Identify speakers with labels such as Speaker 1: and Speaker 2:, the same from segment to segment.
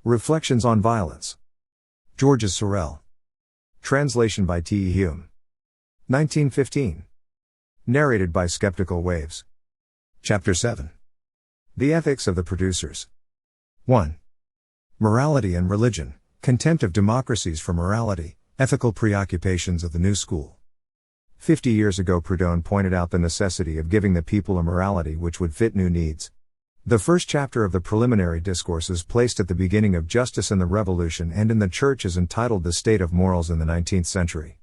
Speaker 1: Reflections on Violence. Georges Sorel. Translation by T. E. Hume. 1915. Narrated by Skeptical Waves. Chapter 7. The Ethics of the Producers. 1. Morality and Religion, Contempt of Democracies for Morality, Ethical Preoccupations of the New School. 50 years ago Proudhon pointed out the necessity of giving the people a morality which would fit new needs. The first chapter of the Preliminary Discourses placed at the beginning of Justice and the Revolution and in the Church is entitled The State of Morals in the 19th Century.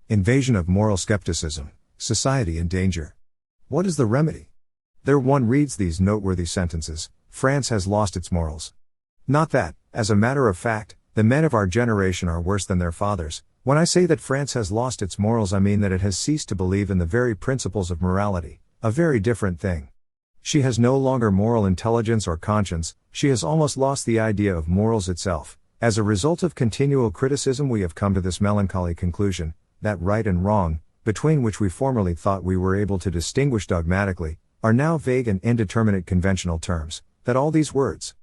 Speaker 1: Invasion of Moral Skepticism, Society in Danger. What is the remedy? There one reads these noteworthy sentences: France has lost its morals. Not that, as a matter of fact, the men of our generation are worse than their fathers. When I say that France has lost its morals, I mean that it has ceased to believe in the very principles of morality, a very different thing. She has no longer moral intelligence or conscience, she has almost lost the idea of morals itself. As a result of continual criticism we have come to this melancholy conclusion, that right and wrong, between which we formerly thought we were able to distinguish dogmatically, are now vague and indeterminate conventional terms, that all these words,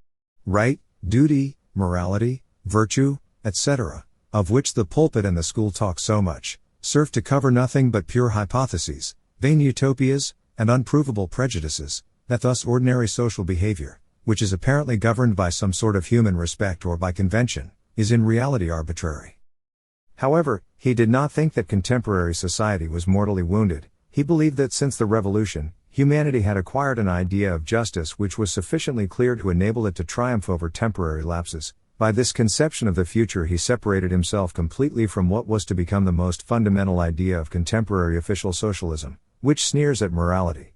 Speaker 1: right, duty, morality, virtue, etc., of which the pulpit and the school talk so much, serve to cover nothing but pure hypotheses, vain utopias, and unprovable prejudices, that thus ordinary social behavior, which is apparently governed by some sort of human respect or by convention, is in reality arbitrary. However, he did not think that contemporary society was mortally wounded. He believed that since the Revolution, humanity had acquired an idea of justice which was sufficiently clear to enable it to triumph over temporary lapses. By this conception of the future he separated himself completely from what was to become the most fundamental idea of contemporary official socialism, which sneers at morality.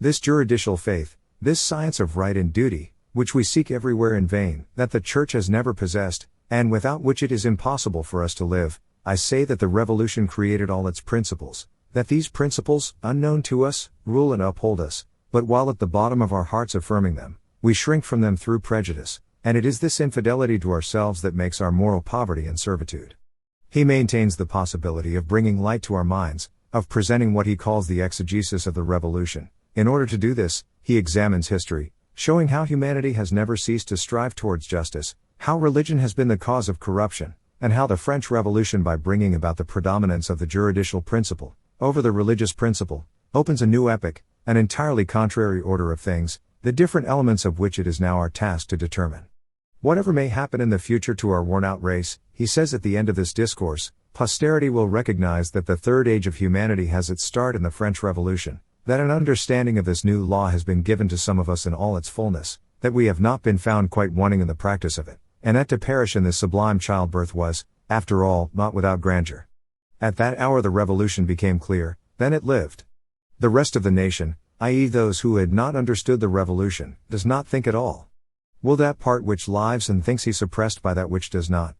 Speaker 1: This juridical faith, this science of right and duty, which we seek everywhere in vain, that the Church has never possessed, and without which it is impossible for us to live, I say that the Revolution created all its principles, that these principles, unknown to us, rule and uphold us, but while at the bottom of our hearts affirming them, we shrink from them through prejudice, and it is this infidelity to ourselves that makes our moral poverty and servitude. He maintains the possibility of bringing light to our minds, of presenting what he calls the exegesis of the Revolution. In order to do this, he examines history, showing how humanity has never ceased to strive towards justice, how religion has been the cause of corruption, and how the French Revolution, by bringing about the predominance of the juridical principle over the religious principle, opens a new epoch, an entirely contrary order of things, the different elements of which it is now our task to determine. Whatever may happen in the future to our worn-out race, he says at the end of this discourse, posterity will recognize that the third age of humanity has its start in the French Revolution, that an understanding of this new law has been given to some of us in all its fullness, that we have not been found quite wanting in the practice of it, and that to perish in this sublime childbirth was, after all, not without grandeur. At that hour the Revolution became clear, then it lived. The rest of the nation, i.e. those who had not understood the Revolution, does not think at all. Will that part which lives and thinks he suppressed by that which does not?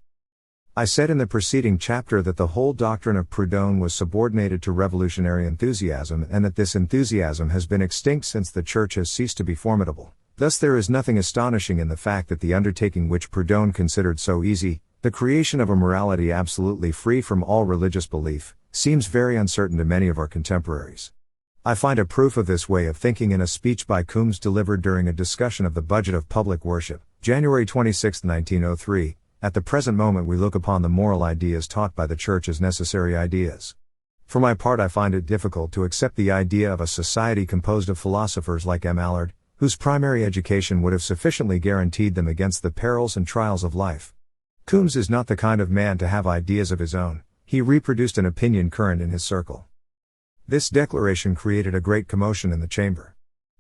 Speaker 1: I said in the preceding chapter that the whole doctrine of Proudhon was subordinated to revolutionary enthusiasm and that this enthusiasm has been extinct since the Church has ceased to be formidable. Thus there is nothing astonishing in the fact that the undertaking which Proudhon considered so easy, the creation of a morality absolutely free from all religious belief, seems very uncertain to many of our contemporaries. I find a proof of this way of thinking in a speech by Coombes delivered during a discussion of the budget of public worship, January 26, 1903. At the present moment we look upon the moral ideas taught by the Church as necessary ideas. For my part I find it difficult to accept the idea of a society composed of philosophers like M. Allard, whose primary education would have sufficiently guaranteed them against the perils and trials of life. Coombes is not the kind of man to have ideas of his own, he reproduced an opinion current in his circle. This declaration created a great commotion in the chamber.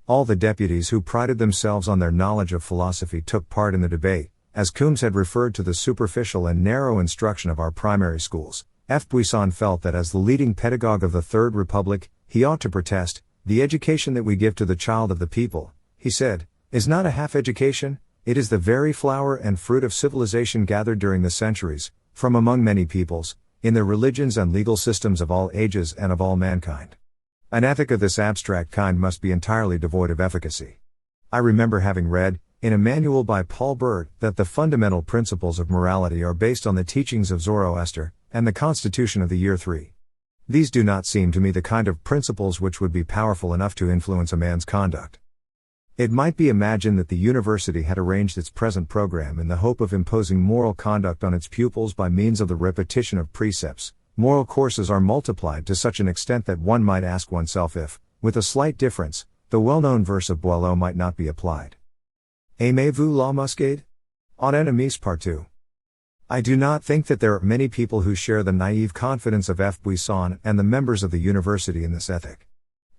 Speaker 1: All the deputies who prided themselves on their knowledge of philosophy took part in the debate. As Coombes had referred to the superficial and narrow instruction of our primary schools, F. Buisson felt that as the leading pedagogue of the Third Republic, he ought to protest, the education that we give to the child of the people, he said, is not a half-education, it is the very flower and fruit of civilization gathered during the centuries, from among many peoples, in the religions and legal systems of all ages and of all mankind. An ethic of this abstract kind must be entirely devoid of efficacy. I remember having read, in a manual by Paul Burt, that the fundamental principles of morality are based on the teachings of Zoroaster, and the Constitution of the Year 3. These do not seem to me the kind of principles which would be powerful enough to influence a man's conduct. It might be imagined that the university had arranged its present program in the hope of imposing moral conduct on its pupils by means of the repetition of precepts. Moral courses are multiplied to such an extent that one might ask oneself if, with a slight difference, the well-known verse of Boileau might not be applied. Aimez-vous la muscade? En ennemis partout. I do not think that there are many people who share the naive confidence of F. Buisson and the members of the university in this ethic.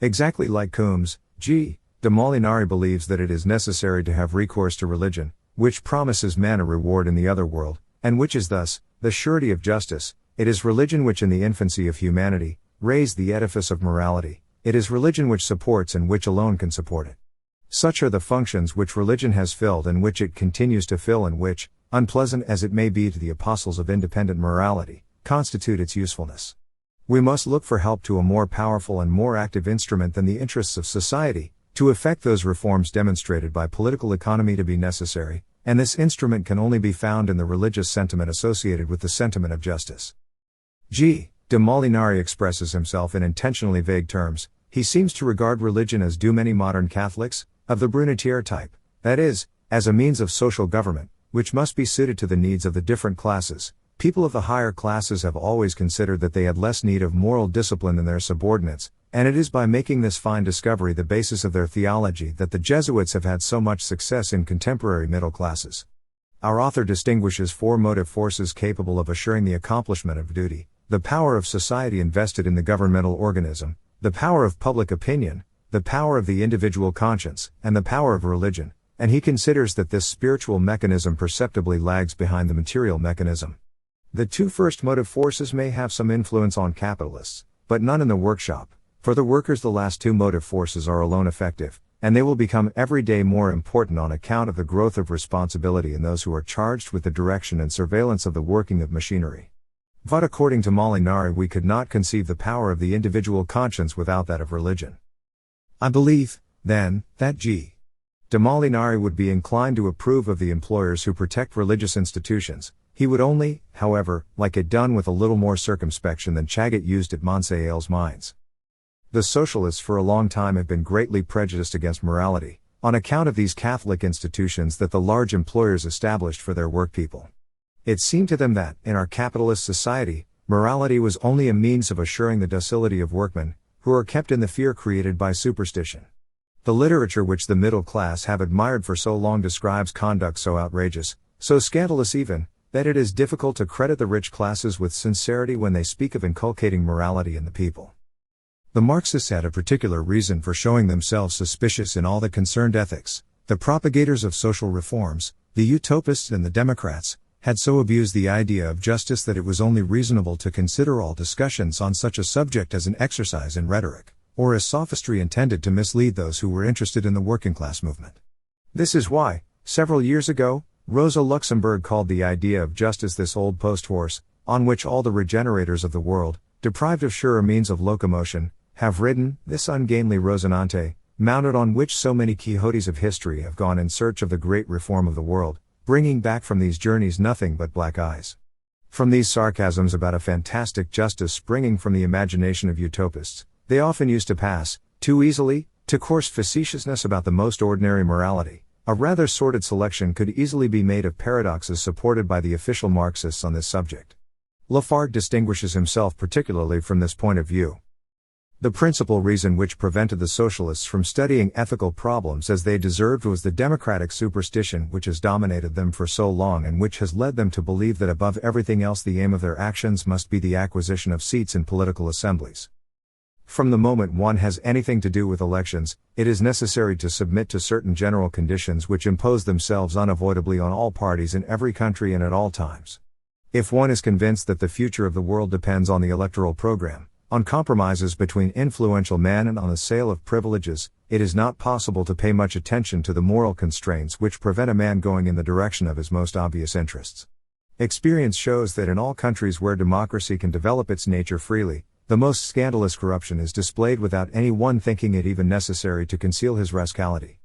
Speaker 1: Exactly like Coombes, G. de Molinari believes that it is necessary to have recourse to religion, which promises man a reward in the other world, and which is thus the surety of justice. It is religion which in the infancy of humanity raised the edifice of morality. It is religion which supports and which alone can support it. Such are the functions which religion has filled and which it continues to fill and which, unpleasant as it may be to the apostles of independent morality, constitute its usefulness. We must look for help to a more powerful and more active instrument than the interests of society, to effect those reforms demonstrated by political economy to be necessary, and this instrument can only be found in the religious sentiment associated with the sentiment of justice. G. de Molinari expresses himself in intentionally vague terms. He seems to regard religion as do many modern Catholics, of the Brunetière type, that is, as a means of social government, which must be suited to the needs of the different classes. People of the higher classes have always considered that they had less need of moral discipline than their subordinates, and it is by making this fine discovery the basis of their theology that the Jesuits have had so much success in contemporary middle classes. Our author distinguishes four motive forces capable of assuring the accomplishment of duty: the power of society invested in the governmental organism, the power of public opinion, the power of the individual conscience, and the power of religion, and he considers that this spiritual mechanism perceptibly lags behind the material mechanism. The two first motive forces may have some influence on capitalists, but none in the workshop. For the workers the last two motive forces are alone effective, and they will become every day more important on account of the growth of responsibility in those who are charged with the direction and surveillance of the working of machinery. But according to Molinari we could not conceive the power of the individual conscience without that of religion. I believe, then, that G. de Molinari would be inclined to approve of the employers who protect religious institutions. He would only, however, like it done with a little more circumspection than Chagat used at Monseil's mines. The socialists for a long time have been greatly prejudiced against morality, on account of these Catholic institutions that the large employers established for their workpeople. It seemed to them that, in our capitalist society, morality was only a means of assuring the docility of workmen, who are kept in the fear created by superstition. The literature which the middle class have admired for so long describes conduct so outrageous, so scandalous even, that it is difficult to credit the rich classes with sincerity when they speak of inculcating morality in the people. The Marxists had a particular reason for showing themselves suspicious in all that concerned ethics. The propagators of social reforms, the utopists and the Democrats, had so abused the idea of justice that it was only reasonable to consider all discussions on such a subject as an exercise in rhetoric, or as sophistry intended to mislead those who were interested in the working class movement. This is why, several years ago, Rosa Luxemburg called the idea of justice this old post-horse, on which all the regenerators of the world, deprived of surer means of locomotion, have ridden, this ungainly Rosinante, mounted on which so many Quixotes of history have gone in search of the great reform of the world, bringing back from these journeys nothing but black eyes. From these sarcasms about a fantastic justice springing from the imagination of utopists, they often used to pass, too easily, to coarse facetiousness about the most ordinary morality. A rather sordid selection could easily be made of paradoxes supported by the official Marxists on this subject. Lafargue distinguishes himself particularly from this point of view. The principal reason which prevented the socialists from studying ethical problems as they deserved was the democratic superstition which has dominated them for so long and which has led them to believe that above everything else the aim of their actions must be the acquisition of seats in political assemblies. From the moment one has anything to do with elections, it is necessary to submit to certain general conditions which impose themselves unavoidably on all parties in every country and at all times. If one is convinced that the future of the world depends on the electoral program, on compromises between influential men and on the sale of privileges, it is not possible to pay much attention to the moral constraints which prevent a man going in the direction of his most obvious interests. Experience shows that in all countries where democracy can develop its nature freely, the most scandalous corruption is displayed without any one thinking it even necessary to conceal his rascality.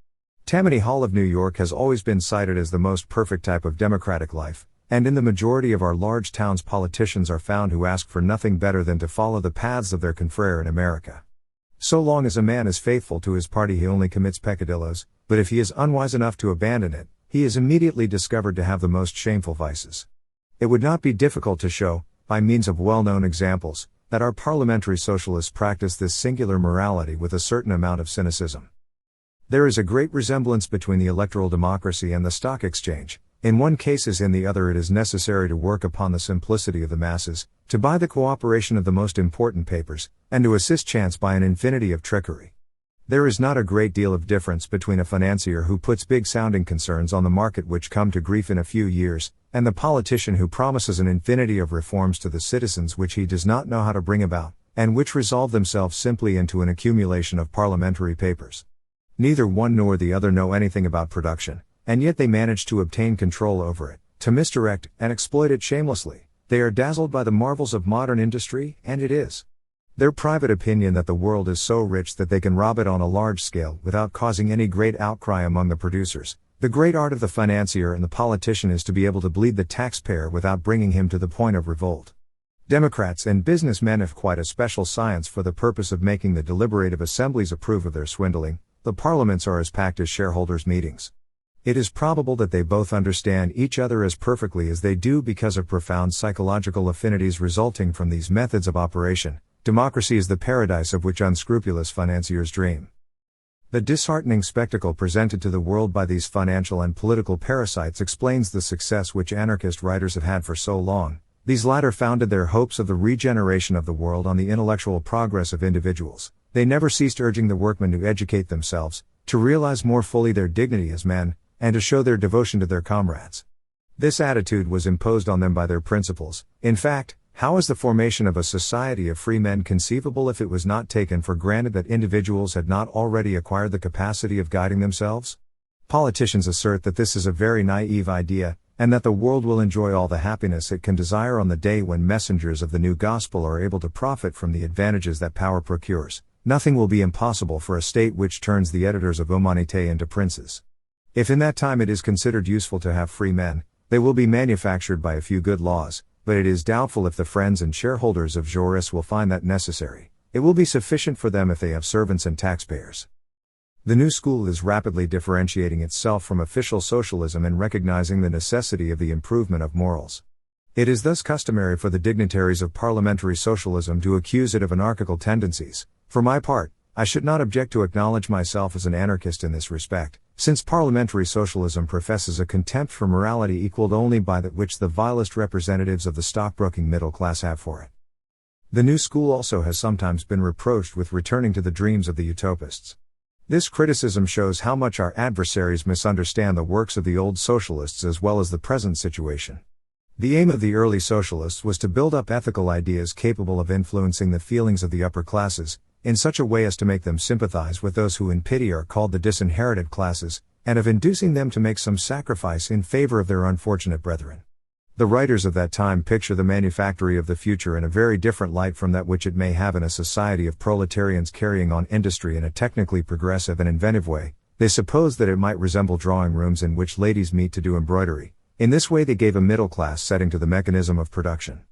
Speaker 1: Tammany Hall of New York has always been cited as the most perfect type of democratic life, and in the majority of our large towns politicians are found who ask for nothing better than to follow the paths of their confrere in America. So long as a man is faithful to his party he only commits peccadilloes, but if he is unwise enough to abandon it, he is immediately discovered to have the most shameful vices. It would not be difficult to show, by means of well-known examples, that our parliamentary socialists practice this singular morality with a certain amount of cynicism. There is a great resemblance between the electoral democracy and the stock exchange. In one case as in the other it is necessary to work upon the simplicity of the masses, to buy the cooperation of the most important papers, and to assist chance by an infinity of trickery. There is not a great deal of difference between a financier who puts big-sounding concerns on the market which come to grief in a few years, and the politician who promises an infinity of reforms to the citizens which he does not know how to bring about, and which resolve themselves simply into an accumulation of parliamentary papers. Neither one nor the other know anything about production, and yet they manage to obtain control over it, to misdirect and exploit it shamelessly. They are dazzled by the marvels of modern industry, and it is their private opinion that the world is so rich that they can rob it on a large scale without causing any great outcry among the producers. The great art of the financier and the politician is to be able to bleed the taxpayer without bringing him to the point of revolt. Democrats and businessmen have quite a special science for the purpose of making the deliberative assemblies approve of their swindling. The parliaments are as packed as shareholders' meetings. It is probable that they both understand each other as perfectly as they do because of profound psychological affinities resulting from these methods of operation. Democracy is the paradise of which unscrupulous financiers dream. The disheartening spectacle presented to the world by these financial and political parasites explains the success which anarchist writers have had for so long. These latter founded their hopes of the regeneration of the world on the intellectual progress of individuals. They never ceased urging the workmen to educate themselves, to realize more fully their dignity as men, and to show their devotion to their comrades. This attitude was imposed on them by their principles. In fact, how is the formation of a society of free men conceivable if it was not taken for granted that individuals had not already acquired the capacity of guiding themselves? Politicians assert that this is a very naive idea, and that the world will enjoy all the happiness it can desire on the day when messengers of the new gospel are able to profit from the advantages that power procures. Nothing will be impossible for a state which turns the editors of Humanité into princes. If in that time it is considered useful to have free men, they will be manufactured by a few good laws, but it is doubtful if the friends and shareholders of Jaurès will find that necessary. It will be sufficient for them if they have servants and taxpayers. The new school is rapidly differentiating itself from official socialism and recognizing the necessity of the improvement of morals. It is thus customary for the dignitaries of parliamentary socialism to accuse it of anarchical tendencies. For my part, I should not object to acknowledge myself as an anarchist in this respect, since parliamentary socialism professes a contempt for morality equaled only by that which the vilest representatives of the stockbroking middle class have for it. The new school also has sometimes been reproached with returning to the dreams of the utopists. This criticism shows how much our adversaries misunderstand the works of the old socialists as well as the present situation. The aim of the early socialists was to build up ethical ideas capable of influencing the feelings of the upper classes, in such a way as to make them sympathize with those who in pity are called the disinherited classes, and of inducing them to make some sacrifice in favor of their unfortunate brethren. The writers of that time picture the manufactory of the future in a very different light from that which it may have in a society of proletarians carrying on industry in a technically progressive and inventive way. They suppose that it might resemble drawing rooms in which ladies meet to do embroidery. In this way they gave a middle-class setting to the mechanism of production.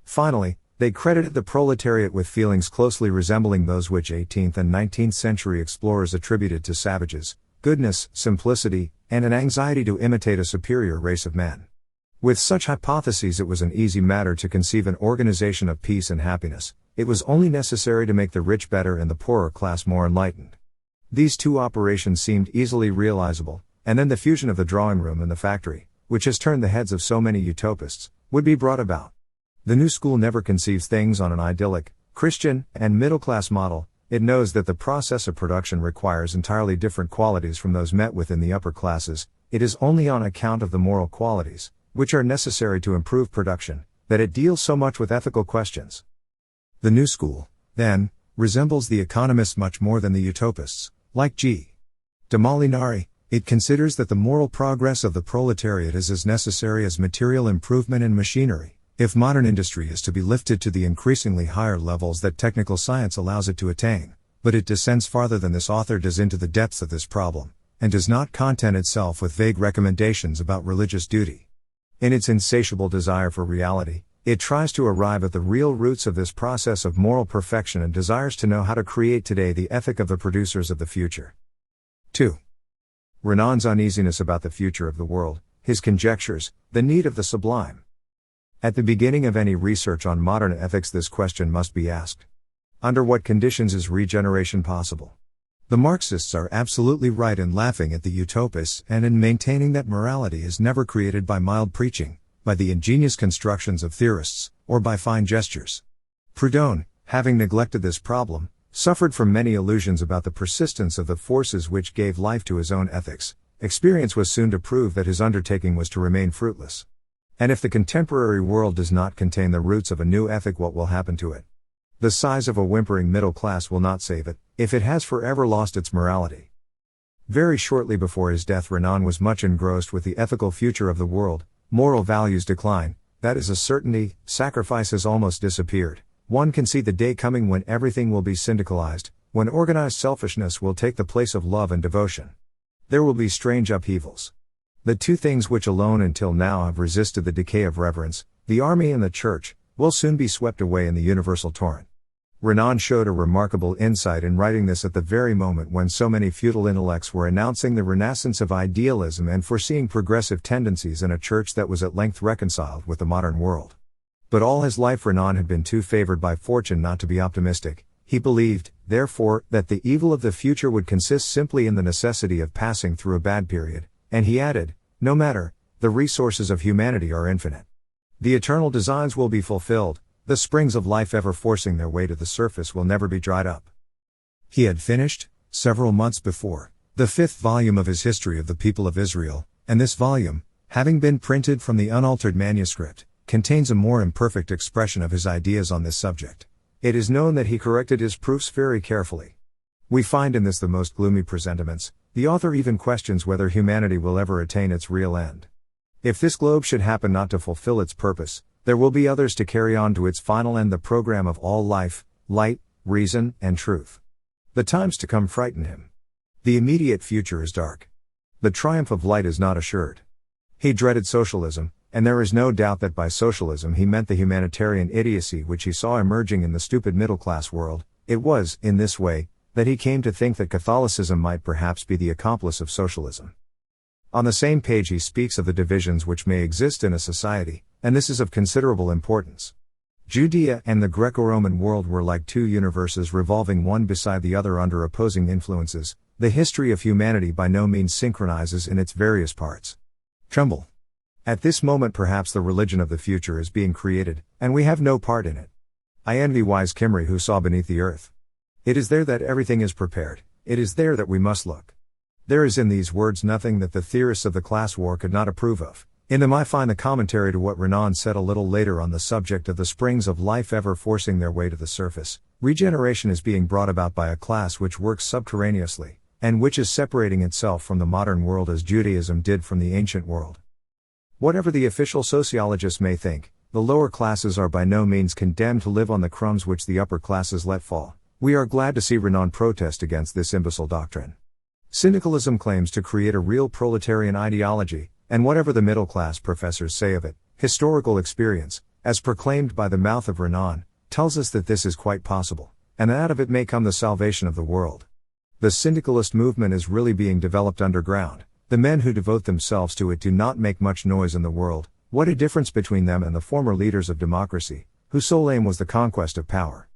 Speaker 1: Finally, they credited the proletariat with feelings closely resembling those which 18th and 19th century explorers attributed to savages: goodness, simplicity, and an anxiety to imitate a superior race of men. With such hypotheses it was an easy matter to conceive an organization of peace and happiness. It was only necessary to make the rich better and the poorer class more enlightened. These two operations seemed easily realizable, and then the fusion of the drawing room and the factory, which has turned the heads of so many utopists, would be brought about. The new school never conceives things on an idyllic, Christian, and middle-class model. It knows that the process of production requires entirely different qualities from those met with in the upper classes. It is only on account of the moral qualities, which are necessary to improve production, that it deals so much with ethical questions. The new school, then, resembles the economists much more than the utopists. Like G. de Molinari, it considers that the moral progress of the proletariat is as necessary as material improvement in machinery, if modern industry is to be lifted to the increasingly higher levels that technical science allows it to attain. But it descends farther than this author does into the depths of this problem, and does not content itself with vague recommendations about religious duty. In its insatiable desire for reality, It tries to arrive at the real roots of this process of moral perfection and desires to know how to create today the ethic of the producers of the future. 2. Renan's uneasiness about the future of the world, his conjectures, the need of the sublime. At the beginning of any research on modern ethics, this question must be asked. Under what conditions is regeneration possible? The Marxists are absolutely right in laughing at the utopists and in maintaining that morality is never created by mild preaching, by the ingenious constructions of theorists, or by fine gestures. Proudhon, having neglected this problem, suffered from many illusions about the persistence of the forces which gave life to his own ethics. Experience was soon to prove that his undertaking was to remain fruitless. And if the contemporary world does not contain the roots of a new ethic, what will happen to it? The size of a whimpering middle class will not save it, if it has forever lost its morality. Very shortly before his death, Renan was much engrossed with the ethical future of the world. Moral values decline, that is a certainty. Sacrifice has almost disappeared. One can see the day coming when everything will be syndicalized, when organized selfishness will take the place of love and devotion. There will be strange upheavals. The two things which alone until now have resisted the decay of reverence, the army and the church, will soon be swept away in the universal torrent. Renan showed a remarkable insight in writing this at the very moment when so many feudal intellects were announcing the renaissance of idealism and foreseeing progressive tendencies in a church that was at length reconciled with the modern world. But all his life Renan had been too favored by fortune not to be optimistic. He believed, therefore, that the evil of the future would consist simply in the necessity of passing through a bad period, and he added, no matter, the resources of humanity are infinite. The eternal designs will be fulfilled. The springs of life ever forcing their way to the surface will never be dried up. He had finished, several months before, the 5th volume of his History of the People of Israel, and this volume, having been printed from the unaltered manuscript, contains a more imperfect expression of his ideas on this subject. It is known that he corrected his proofs very carefully. We find in this the most gloomy presentiments. The author even questions whether humanity will ever attain its real end. If this globe should happen not to fulfill its purpose, there will be others to carry on to its final end the program of all life, light, reason, and truth. The times to come frighten him. The immediate future is dark. The triumph of light is not assured. He dreaded socialism, and there is no doubt that by socialism he meant the humanitarian idiocy which he saw emerging in the stupid middle-class world. It was, in this way, that he came to think that Catholicism might perhaps be the accomplice of socialism. On the same page he speaks of the divisions which may exist in a society, and this is of considerable importance. Judea and the Greco-Roman world were like two universes revolving one beside the other under opposing influences. The history of humanity by no means synchronizes in its various parts. Tremble. At this moment perhaps the religion of the future is being created, and we have no part in it. I envy wise Kimry who saw beneath the earth. It is there that everything is prepared, it is there that we must look. There is in these words nothing that the theorists of the class war could not approve of. In them I find the commentary to what Renan said a little later on the subject of the springs of life ever forcing their way to the surface. Regeneration is being brought about by a class which works subterraneously, and which is separating itself from the modern world as Judaism did from the ancient world. Whatever the official sociologists may think, the lower classes are by no means condemned to live on the crumbs which the upper classes let fall. We are glad to see Renan protest against this imbecile doctrine. Syndicalism claims to create a real proletarian ideology, and whatever the middle-class professors say of it, historical experience, as proclaimed by the mouth of Renan, tells us that this is quite possible, and that out of it may come the salvation of the world. The syndicalist movement is really being developed underground. The men who devote themselves to it do not make much noise in the world. What a difference between them and the former leaders of democracy, whose sole aim was the conquest of power.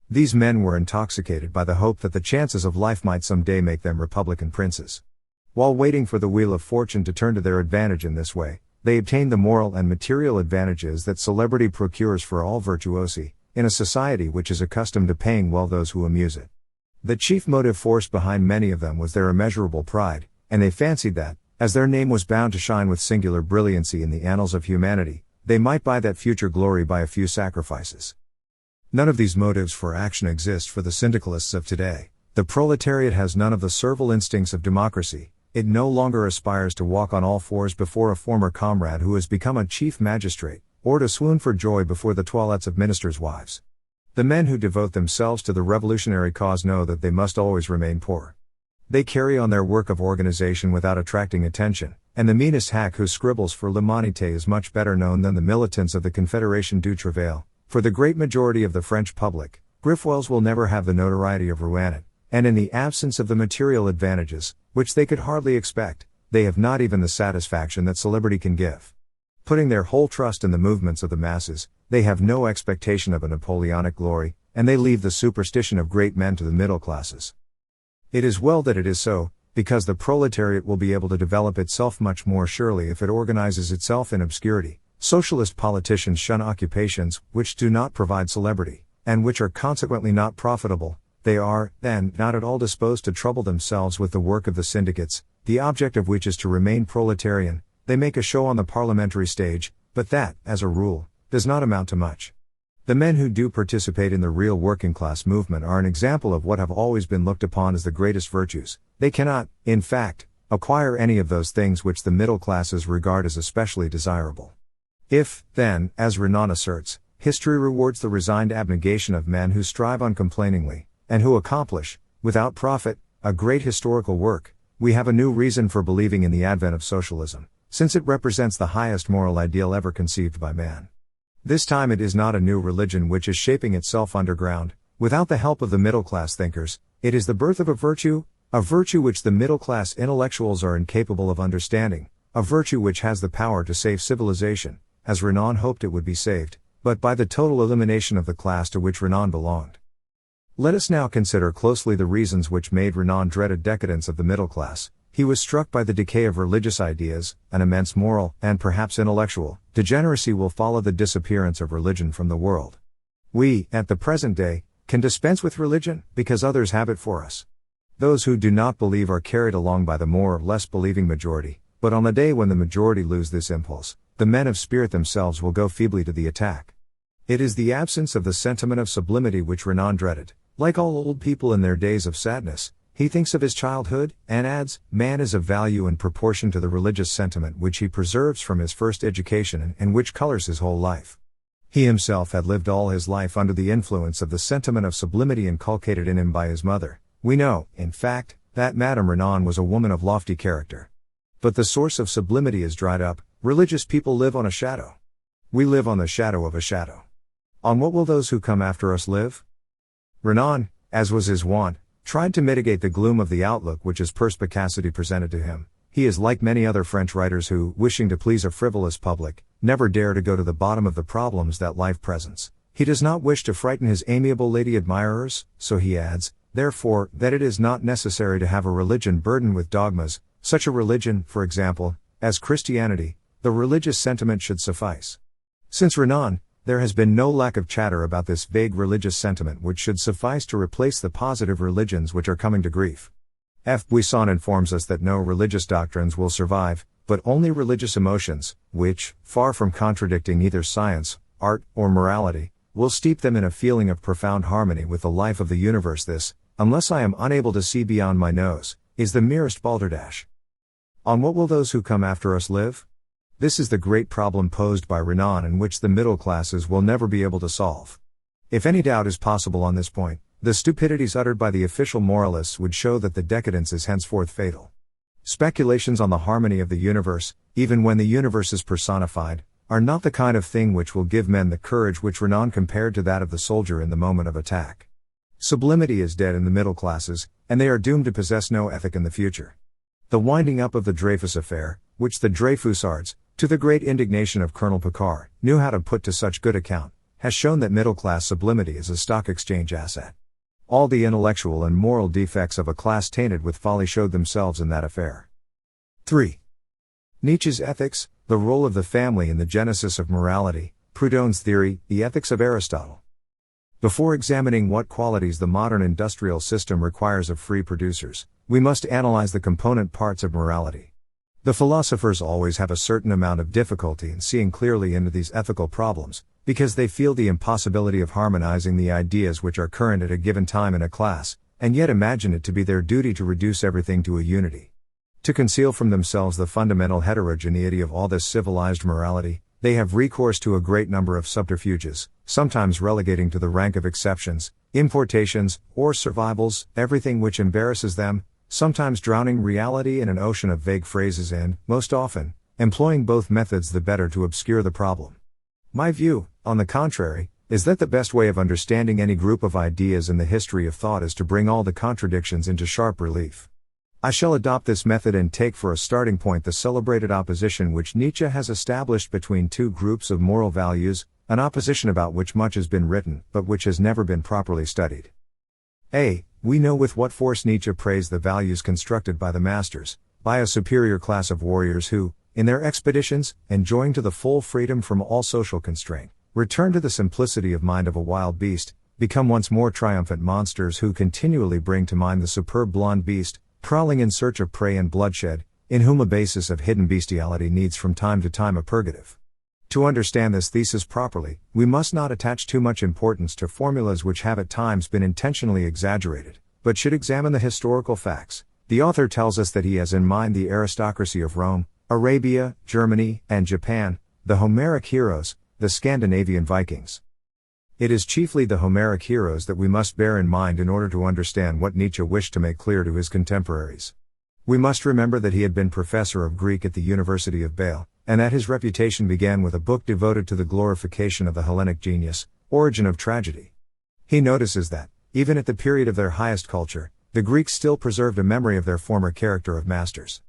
Speaker 1: These men were intoxicated by the hope that the chances of life might someday make them republican princes. While waiting for the wheel of fortune to turn to their advantage in this way, they obtained the moral and material advantages that celebrity procures for all virtuosi, in a society which is accustomed to paying well those who amuse it. The chief motive force behind many of them was their immeasurable pride, and they fancied that, as their name was bound to shine with singular brilliancy in the annals of humanity, they might buy that future glory by a few sacrifices. None of these motives for action exist for the syndicalists of today. The proletariat has none of the servile instincts of democracy. It no longer aspires to walk on all fours before a former comrade who has become a chief magistrate, or to swoon for joy before the toilettes of ministers' wives. The men who devote themselves to the revolutionary cause know that they must always remain poor. They carry on their work of organization without attracting attention, and the meanest hack who scribbles for l'humanité is much better known than the militants of the Confédération du Travail. For the great majority of the French public, Griffwells will never have the notoriety of Renan, and in the absence of the material advantages, which they could hardly expect, they have not even the satisfaction that celebrity can give. Putting their whole trust in the movements of the masses, they have no expectation of a Napoleonic glory, and they leave the superstition of great men to the middle classes. It is well that it is so, because the proletariat will be able to develop itself much more surely if it organizes itself in obscurity. Socialist politicians shun occupations which do not provide celebrity, and which are consequently not profitable. They are, then, not at all disposed to trouble themselves with the work of the syndicates, the object of which is to remain proletarian. They make a show on the parliamentary stage, but that, as a rule, does not amount to much. The men who do participate in the real working class movement are an example of what have always been looked upon as the greatest virtues. They cannot, in fact, acquire any of those things which the middle classes regard as especially desirable. If, then, as Renan asserts, history rewards the resigned abnegation of men who strive uncomplainingly, and who accomplish, without profit, a great historical work, we have a new reason for believing in the advent of socialism, since it represents the highest moral ideal ever conceived by man. This time it is not a new religion which is shaping itself underground, without the help of the middle-class thinkers. It is the birth of a virtue which the middle-class intellectuals are incapable of understanding, a virtue which has the power to save civilization, as Renan hoped it would be saved, but by the total elimination of the class to which Renan belonged. Let us now consider closely the reasons which made Renan dread a decadence of the middle class. He was struck by the decay of religious ideas. An immense moral, and perhaps intellectual, degeneracy will follow the disappearance of religion from the world. We, at the present day, can dispense with religion, because others have it for us. Those who do not believe are carried along by the more or less believing majority, but on the day when the majority lose this impulse, the men of spirit themselves will go feebly to the attack. It is the absence of the sentiment of sublimity which Renan dreaded. Like all old people in their days of sadness, he thinks of his childhood, and adds, man is of value in proportion to the religious sentiment which he preserves from his first education and which colors his whole life. He himself had lived all his life under the influence of the sentiment of sublimity inculcated in him by his mother. We know, in fact, that Madame Renan was a woman of lofty character. But the source of sublimity is dried up. Religious people live on a shadow. We live on the shadow of a shadow. On what will those who come after us live? Renan, as was his wont, tried to mitigate the gloom of the outlook which his perspicacity presented to him. He is like many other French writers who, wishing to please a frivolous public, never dare to go to the bottom of the problems that life presents. He does not wish to frighten his amiable lady admirers, so he adds, therefore, that it is not necessary to have a religion burdened with dogmas, such a religion, for example, as Christianity. The religious sentiment should suffice. Since Renan, there has been no lack of chatter about this vague religious sentiment which should suffice to replace the positive religions which are coming to grief. F. Buisson informs us that no religious doctrines will survive, but only religious emotions, which, far from contradicting either science, art, or morality, will steep them in a feeling of profound harmony with the life of the universe. This, unless I am unable to see beyond my nose, is the merest balderdash. On what will those who come after us live? This is the great problem posed by Renan and which the middle classes will never be able to solve. If any doubt is possible on this point, the stupidities uttered by the official moralists would show that the decadence is henceforth fatal. Speculations on the harmony of the universe, even when the universe is personified, are not the kind of thing which will give men the courage which Renan compared to that of the soldier in the moment of attack. Sublimity is dead in the middle classes, and they are doomed to possess no ethic in the future. The winding up of the Dreyfus affair, which the Dreyfusards, to the great indignation of Colonel Picard, knew how to put to such good account, has shown that middle-class sublimity is a stock exchange asset. All the intellectual and moral defects of a class tainted with folly showed themselves in that affair. 3. Nietzsche's ethics, the role of the family in the genesis of morality. Proudhon's theory, the ethics of Aristotle. Before examining what qualities the modern industrial system requires of free producers, we must analyze the component parts of morality. The philosophers always have a certain amount of difficulty in seeing clearly into these ethical problems, because they feel the impossibility of harmonizing the ideas which are current at a given time in a class, and yet imagine it to be their duty to reduce everything to a unity. To conceal from themselves the fundamental heterogeneity of all this civilized morality, they have recourse to a great number of subterfuges, sometimes relegating to the rank of exceptions, importations, or survivals, everything which embarrasses them, sometimes drowning reality in an ocean of vague phrases and, most often, employing both methods the better to obscure the problem. My view, on the contrary, is that the best way of understanding any group of ideas in the history of thought is to bring all the contradictions into sharp relief. I shall adopt this method and take for a starting point the celebrated opposition which Nietzsche has established between two groups of moral values, an opposition about which much has been written, but which has never been properly studied. A. We know with what force Nietzsche praised the values constructed by the masters, by a superior class of warriors who, in their expeditions, enjoying to the full freedom from all social constraint, return to the simplicity of mind of a wild beast, become once more triumphant monsters who continually bring to mind the superb blonde beast, prowling in search of prey and bloodshed, in whom a basis of hidden bestiality needs from time to time a purgative. To understand this thesis properly, we must not attach too much importance to formulas which have at times been intentionally exaggerated, but should examine the historical facts. The author tells us that he has in mind the aristocracy of Rome, Arabia, Germany, and Japan, the Homeric heroes, the Scandinavian Vikings. It is chiefly the Homeric heroes that we must bear in mind in order to understand what Nietzsche wished to make clear to his contemporaries. We must remember that he had been professor of Greek at the University of Bâle, and that his reputation began with a book devoted to the glorification of the Hellenic genius, Origin of Tragedy. He notices that, even at the period of their highest culture, the Greeks still preserved a memory of their former character of masters.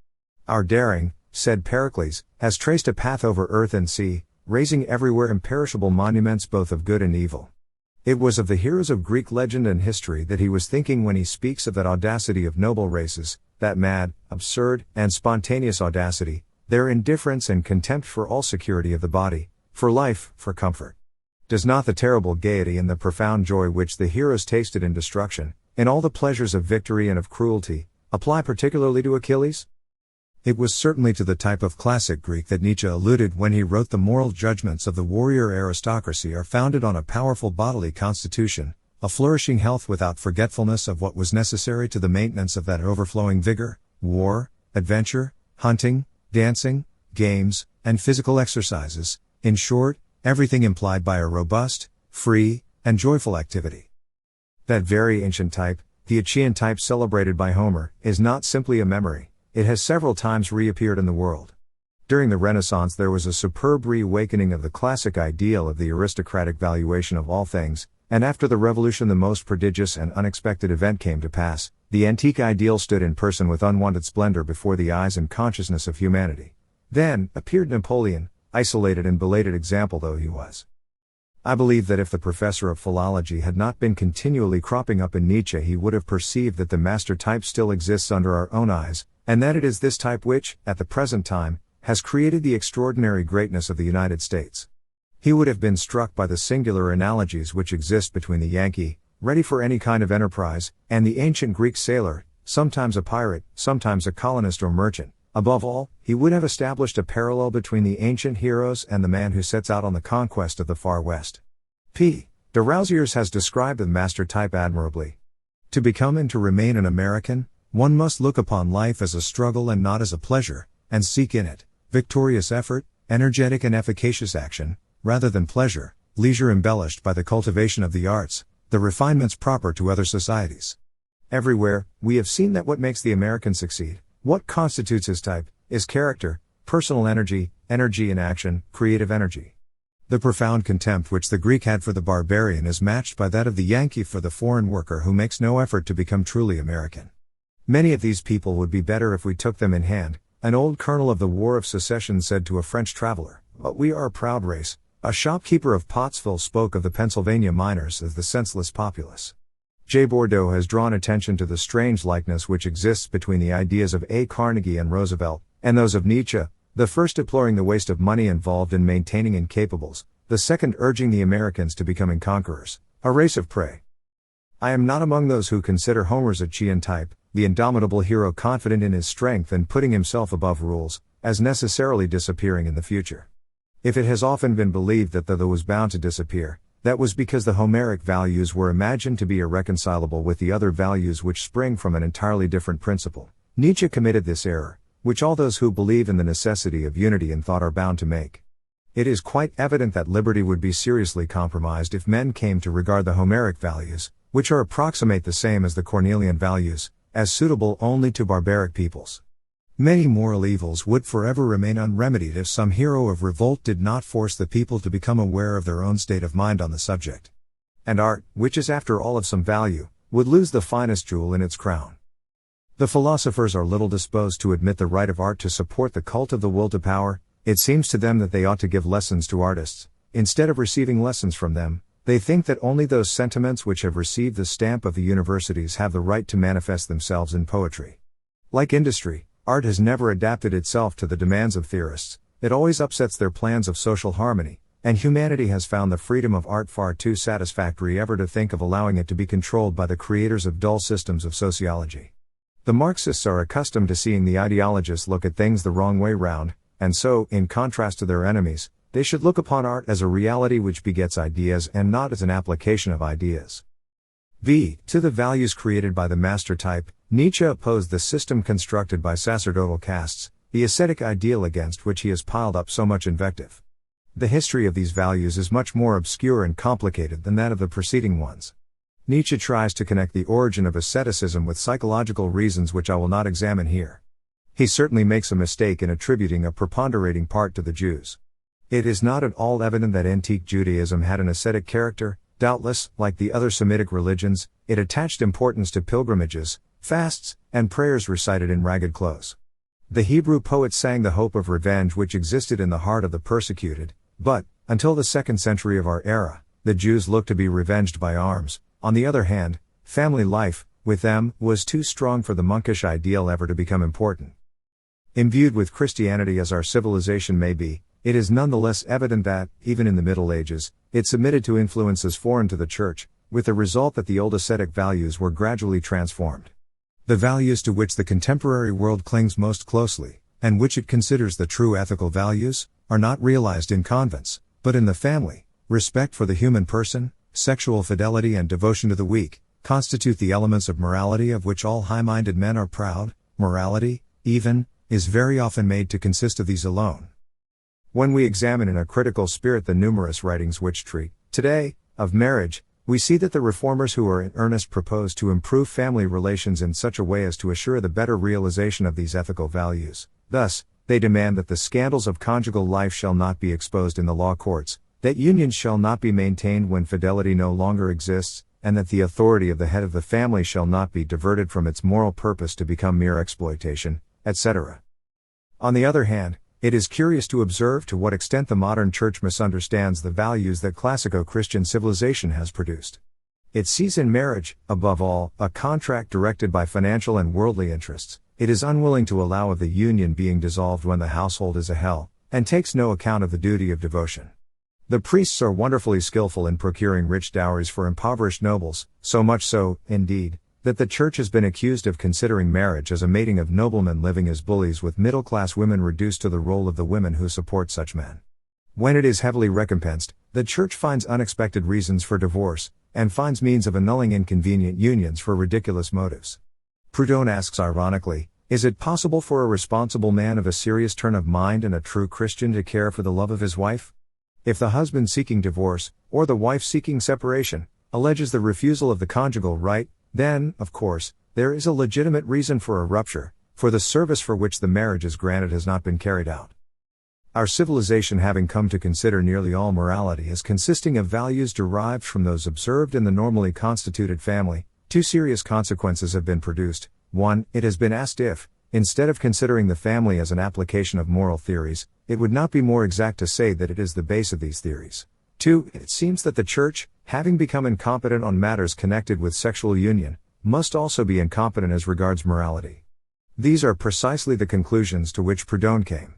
Speaker 1: Our daring, said Pericles, has traced a path over earth and sea, raising everywhere imperishable monuments both of good and evil. It was of the heroes of Greek legend and history that he was thinking when he speaks of that audacity of noble races, that mad, absurd, and spontaneous audacity, their indifference and contempt for all security of the body, for life, for comfort. Does not the terrible gaiety and the profound joy which the heroes tasted in destruction, in all the pleasures of victory and of cruelty, apply particularly to Achilles? It was certainly to the type of classic Greek that Nietzsche alluded when he wrote the moral judgments of the warrior aristocracy are founded on a powerful bodily constitution, a flourishing health without forgetfulness of what was necessary to the maintenance of that overflowing vigor, war, adventure, hunting, dancing, games, and physical exercises, in short, everything implied by a robust, free, and joyful activity. That very ancient type, the Achaean type celebrated by Homer, is not simply a memory. It has several times reappeared in the world. During the Renaissance there was a superb reawakening of the classic ideal of the aristocratic valuation of all things, and after the Revolution the most prodigious and unexpected event came to pass. The antique ideal stood in person with unwonted splendor before the eyes and consciousness of humanity. Then appeared Napoleon, isolated and belated example though he was. I believe that if the professor of philology had not been continually cropping up in Nietzsche he would have perceived that the master type still exists under our own eyes, and that it is this type which, at the present time, has created the extraordinary greatness of the United States. He would have been struck by the singular analogies which exist between the Yankee, ready for any kind of enterprise, and the ancient Greek sailor, sometimes a pirate, sometimes a colonist or merchant. Above all, he would have established a parallel between the ancient heroes and the man who sets out on the conquest of the far west. P. de Rousiers has described the master type admirably. To become and to remain an American, one must look upon life as a struggle and not as a pleasure, and seek in it victorious effort, energetic and efficacious action, rather than pleasure, leisure embellished by the cultivation of the arts, the refinements proper to other societies. Everywhere, we have seen that what makes the American succeed, what constitutes his type, is character, personal energy, energy in action, creative energy. The profound contempt which the Greek had for the barbarian is matched by that of the Yankee for the foreign worker who makes no effort to become truly American. Many of these people would be better if we took them in hand, an old colonel of the War of Secession said to a French traveler, but we are a proud race. A shopkeeper of Pottsville spoke of the Pennsylvania miners as the senseless populace. J. Bordeaux has drawn attention to the strange likeness which exists between the ideas of A. Carnegie and Roosevelt, and those of Nietzsche, the first deploring the waste of money involved in maintaining incapables, the second urging the Americans to becoming conquerors, a race of prey. I am not among those who consider Homer's Achaean type, the indomitable hero confident in his strength and putting himself above rules, as necessarily disappearing in the future. If it has often been believed that the was bound to disappear, that was because the Homeric values were imagined to be irreconcilable with the other values which spring from an entirely different principle. Nietzsche committed this error, which all those who believe in the necessity of unity in thought are bound to make. It is quite evident that liberty would be seriously compromised if men came to regard the Homeric values, which are approximate the same as the Cornelian values, as suitable only to barbaric peoples. Many moral evils would forever remain unremedied if some hero of revolt did not force the people to become aware of their own state of mind on the subject. And art, which is after all of some value, would lose the finest jewel in its crown. The philosophers are little disposed to admit the right of art to support the cult of the will to power. It seems to them that they ought to give lessons to artists, instead of receiving lessons from them. They think that only those sentiments which have received the stamp of the universities have the right to manifest themselves in poetry. Like industry, art has never adapted itself to the demands of theorists. It always upsets their plans of social harmony, and humanity has found the freedom of art far too satisfactory ever to think of allowing it to be controlled by the creators of dull systems of sociology. The Marxists are accustomed to seeing the ideologists look at things the wrong way round, and so, in contrast to their enemies, they should look upon art as a reality which begets ideas and not as an application of ideas. To the values created by the master type, Nietzsche opposed the system constructed by sacerdotal castes, the ascetic ideal against which he has piled up so much invective. The history of these values is much more obscure and complicated than that of the preceding ones. Nietzsche tries to connect the origin of asceticism with psychological reasons which I will not examine here. He certainly makes a mistake in attributing a preponderating part to the Jews. It is not at all evident that antique Judaism had an ascetic character. Doubtless, like the other Semitic religions, it attached importance to pilgrimages, fasts, and prayers recited in ragged clothes. The Hebrew poets sang the hope of revenge which existed in the heart of the persecuted, but, until the 2nd century of our era, the Jews looked to be revenged by arms. On the other hand, family life, with them, was too strong for the monkish ideal ever to become important. Imbued with Christianity as our civilization may be, it is nonetheless evident that, even in the Middle Ages, it submitted to influences foreign to the Church, with the result that the old ascetic values were gradually transformed. The values to which the contemporary world clings most closely, and which it considers the true ethical values, are not realized in convents, but in the family. Respect for the human person, sexual fidelity and devotion to the weak, constitute the elements of morality of which all high-minded men are proud. Morality, even, is very often made to consist of these alone. When we examine in a critical spirit the numerous writings which treat, today, of marriage, we see that the reformers who are in earnest propose to improve family relations in such a way as to assure the better realization of these ethical values. Thus, they demand that the scandals of conjugal life shall not be exposed in the law courts, that unions shall not be maintained when fidelity no longer exists, and that the authority of the head of the family shall not be diverted from its moral purpose to become mere exploitation, etc. On the other hand, it is curious to observe to what extent the modern church misunderstands the values that classico-Christian civilization has produced. It sees in marriage, above all, a contract directed by financial and worldly interests. It is unwilling to allow of the union being dissolved when the household is a hell, and takes no account of the duty of devotion. The priests are wonderfully skillful in procuring rich dowries for impoverished nobles, so much so, indeed, that the Church has been accused of considering marriage as a mating of noblemen living as bullies with middle-class women reduced to the role of the women who support such men. When it is heavily recompensed, the Church finds unexpected reasons for divorce, and finds means of annulling inconvenient unions for ridiculous motives. Proudhon asks ironically, is it possible for a responsible man of a serious turn of mind and a true Christian to care for the love of his wife? If the husband seeking divorce, or the wife seeking separation, alleges the refusal of the conjugal right, then, of course, there is a legitimate reason for a rupture, for the service for which the marriage is granted has not been carried out. Our civilization having come to consider nearly all morality as consisting of values derived from those observed in the normally constituted family, two serious consequences have been produced. 1. It has been asked if, instead of considering the family as an application of moral theories, it would not be more exact to say that it is the base of these theories. 2. It seems that the Church, having become incompetent on matters connected with sexual union, must also be incompetent as regards morality. These are precisely the conclusions to which Proudhon came.